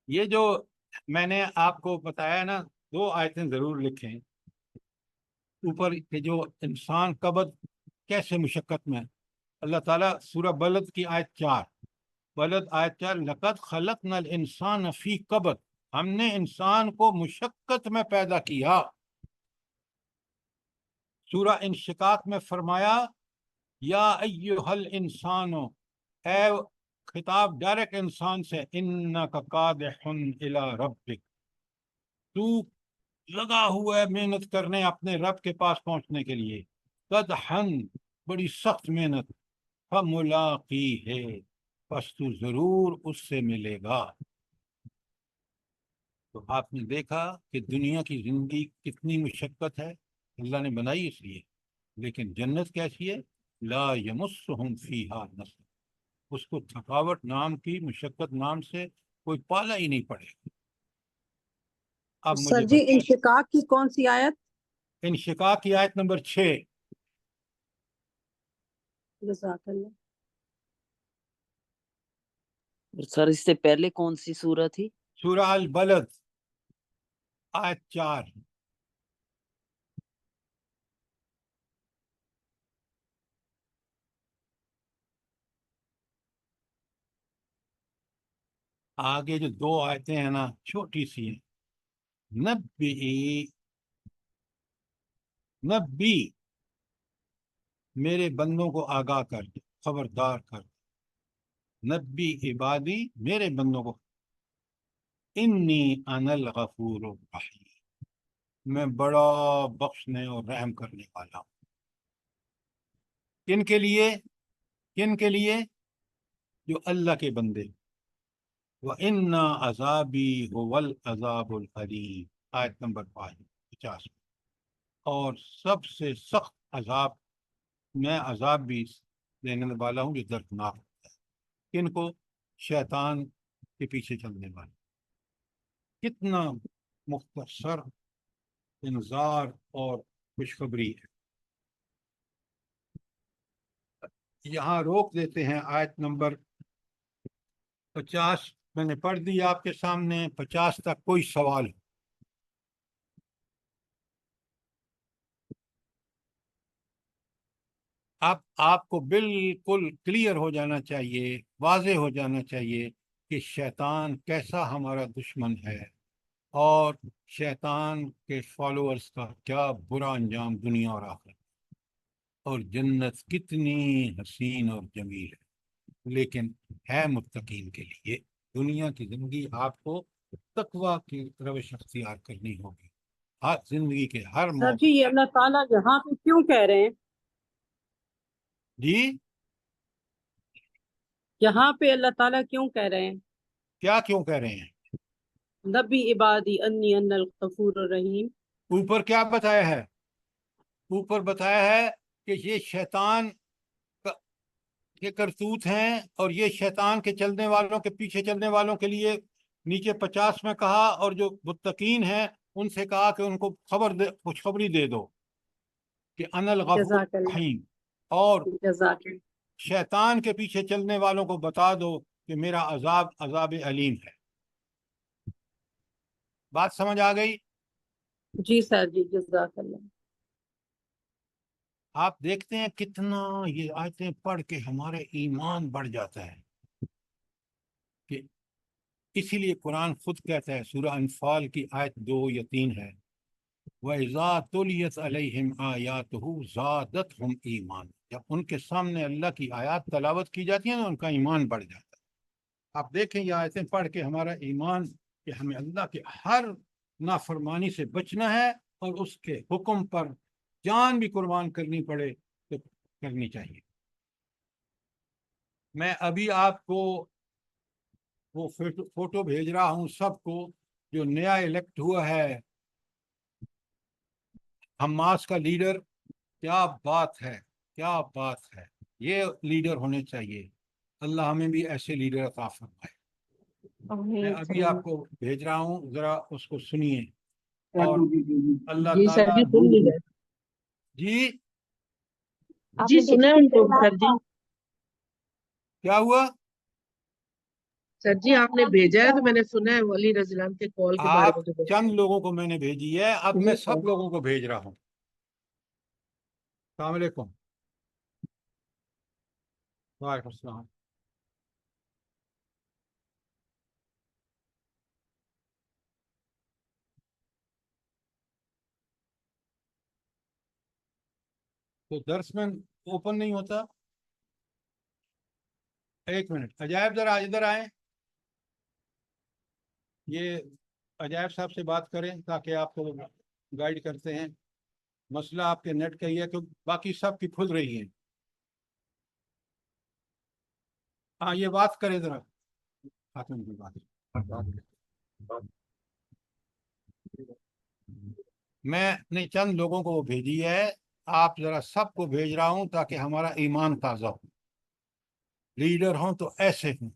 یہ جو میں نے آپ کو بتایا نا، 2 آیتیں ضرور لکھیں اوپر کہ جو انسان قبض کیسے مشقت میں. اللہ تعالیٰ سورہ بلد کی آیت 4، بلد آیت 4، لقد خلقنا الانسان فی کبد، ہم نے انسان کو مشقت میں پیدا کیا. سورہ انشقاق میں فرمایا یا ایہا الانسان، اے خطاب ڈائریکٹ انسان سے، انک قادح الی ربک، تو لگا ہوا ہے محنت کرنے اپنے رب کے پاس پہنچنے کے لیے. قدحن، بڑی سخت محنت، فملاقی ہے، پس تو ضرور اس سے ملے گا. تو آپ نے دیکھا کہ دنیا کی زندگی کتنی مشقت ہے، اللہ نے بنائی اس لیے. لیکن جنت کیسی ہے؟ لا یمسہم فیہا نصب، اس کو تھکاوٹ نام کی، مشقت نام سے کوئی پالا ہی نہیں پڑے. اب سر مجھے جی انشقاق کی کون سی آیت؟ انشقاق کی آیت نمبر 6. جزاک اللہ. سر اس سے پہلے کون سی سورہ تھی؟ سورہ البلد آیت 4. آگے جو 2 آیتیں ہیں نا، چھوٹی سی ہیں. نبی میرے بندوں کو آگاہ کر دے، خبردار کر دے. نبی عبادی، میرے بندوں کو، انی انا الغفور الرحیم، میں بڑا بخشنے اور رحم کرنے والا ہوں. کن کے لیے؟ کن کے لیے؟ جو اللہ کے بندے. وَإِنَّ عَذَابِي هُوَ الْعَذَابُ الْأَلِيمُ، آیت نمبر 50. اور سب سے سخت عذاب، میں عذاب بھی دینے والا ہوں جو دردناک ہوتا ہے. کن کو؟ شیطان کے پیچھے چلنے والے. کتنا مختصر انذار اور خوشخبری ہے. یہاں روک دیتے ہیں. آیت نمبر 50 میں نے پڑھ دی آپ کے سامنے. 50 تک کوئی سوال ہو؟ اب آپ کو بالکل کلیئر ہو جانا چاہیے، واضح ہو جانا چاہیے کہ شیطان کیسا ہمارا دشمن ہے اور شیطان کے فالوورز کا کیا برا انجام دنیا اور آخرت، اور جنت کتنی حسین اور جمیل ہے، لیکن ہے متقین کے لیے۔ دنیا کی زندگی آپ کو تقوی کی روش اختیار کرنی ہوگی، ہر زندگی کے ہر سر موقع۔ جی یہ اللہ تعالیٰ یہاں پہ کیوں کہہ رہے ہیں؟ جی یہاں پہ اللہ تعالیٰ کیوں کہہ رہے ہیں کیا کیوں کہہ رہے ہیں؟ نبی عبادی انی ان الغفور الرحیم؟ اوپر کیا بتایا ہے؟ اوپر بتایا ہے کہ یہ شیطان کے کرتوت ہیں، اور یہ شیطان کے چلنے والوں کے پیچھے چلنے والوں کے لیے نیچے 50 میں کہا، اور جو متقین ہیں ان سے کہا کہ ان کو خوشخبری دے دو کہ ان الغفور جزاک اللہ، الرحیم، اور جزاک اللہ۔ شیطان کے پیچھے چلنے والوں کو بتا دو کہ میرا عذاب علیم ہے۔ بات سمجھ آ گئی؟ جی سر جی جزاک اللہ۔ آپ دیکھتے ہیں کتنا یہ آیتیں پڑھ کے ہمارے ایمان بڑھ جاتا ہے، کہ اسی لیے قرآن خود کہتا ہے، سورہ انفال کی آیت 2 یا 3 ہے، وَإِذَا تُلِيَتْ عَلَيْهِمْ آيَاتُهُ زَادَتْهُمْ ایمان، جب ان کے سامنے اللہ کی آیات تلاوت کی جاتی ہیں تو ان کا ایمان بڑھ جاتا ہے۔ آپ دیکھیں یہ آیتیں پڑھ کے ہمارا ایمان، کہ ہمیں اللہ کے ہر نافرمانی سے بچنا ہے، اور اس کے حکم پر جان بھی قربان کرنی پڑے تو کرنی چاہیے۔ میں ابھی آپ کو وہ فوٹو بھیج رہا ہوں سب کو، جو نیا الیکٹ ہوا ہے حماس کا لیڈر۔ کیا بات ہے، کیا بات ہے، یہ لیڈر ہونے چاہیے۔ اللہ ہمیں بھی ایسے لیڈر عطا فرمائے۔ میں ابھی آپ کو بھیج رہا ہوں، ذرا اس کو سنیے، اور اللہ جی سر جی تعالیٰ۔ سن لیا جی جی سنا ہے ان کو سر جی۔ کیا ہوا؟ سر جی آپ نے بھیجا ہے تو میں نے سنا ہے ولی رضی اللہ عنہ کے کال کے بارے آپ میں جو بتا چند رہے لوگوں کو میں نے بھیجی ہے، اب ہیں۔ میں جی سر سب لوگوں کو بھیج رہا ہوں۔ السلام علیکم۔ وعلیکم السلام۔ تو درس میں اوپن نہیں ہوتا؟ ایک منٹ، عجائب ذرا ادھر آئیں، یہ عجائب صاحب سے بات کریں تاکہ آپ کو گائیڈ کرتے ہیں۔ مسئلہ آپ کے نیٹ کا ہی ہے کہ باقی سب کی کھل رہی ہیں۔ ہاں یہ بات کریں ذرا، خاتون کی بات۔ میں نے چند لوگوں کو وہ بھیجی ہے، آپ ذرا سب کو بھیج رہا ہوں تاکہ ہمارا ایمان تازہ ہو۔ لیڈر ہوں تو ایسے ہوں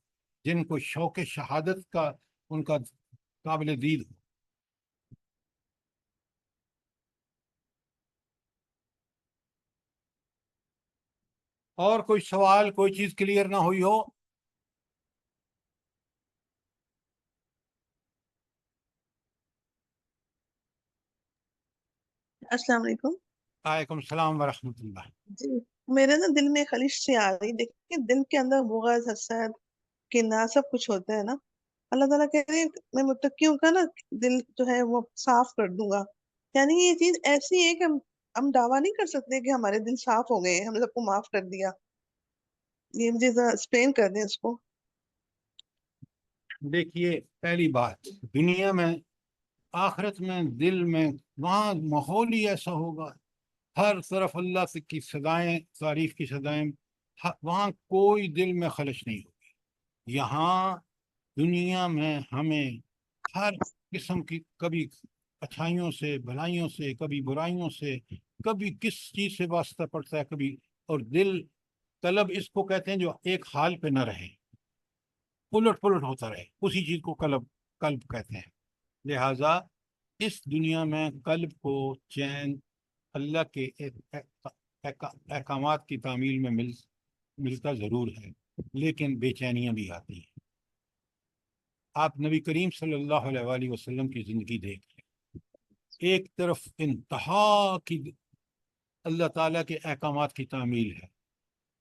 جن کو شوق شہادت کا ان کا قابل دید ہو۔ اور کوئی سوال، کوئی چیز کلیئر نہ ہوئی ہو؟ السلام علیکم۔ وعلیکم السلام ورحمۃ اللہ۔ جی میرے نا دل میں خلش سی آ رہی، دیکھیں دل کے اندر بغض، حسد، کینہ سب کچھ ہوتا ہے نا۔ اللہ تعالیٰ کہہ رہے ہیں میں متقیوں کا نا دل جو ہے وہ صاف کر دوں گا، یعنی یہ چیز ایسی ہے کہ ہم دعویٰ نہیں کر سکتے کہ ہمارے دل صاف ہو گئے ہیں، ہم نے سب کو معاف کر دیا۔ یہ مجھے ذرا ایکسپلین کر دیں اس کو۔ دیکھیے، پہلی بات، دنیا میں، آخرت میں، دل میں، وہاں ماحول ہی ایسا ہوگا، ہر طرف اللہ کی صدائیں، تعریف کی صدائیں، وہاں کوئی دل میں خلش نہیں ہوگی۔ یہاں دنیا میں ہمیں ہر قسم کی، کبھی اچھائیوں سے، بھلائیوں سے، کبھی برائیوں سے، کبھی کس چیز سے واسطہ پڑتا ہے، کبھی، اور دل، قلب اس کو کہتے ہیں جو ایک حال پہ نہ رہے، الٹ پلٹ ہوتا رہے، اسی چیز کو قلب کہتے ہیں۔ لہذا اس دنیا میں قلب کو چین اللہ کے احکامات کی تعمیل میں ملتا ضرور ہے، لیکن بے چینیاں بھی آتی ہیں۔ آپ نبی کریم صلی اللہ علیہ وآلہ وسلم کی زندگی دیکھ لیں، ایک طرف انتہا کی اللہ تعالیٰ کے احکامات کی تعمیل ہے،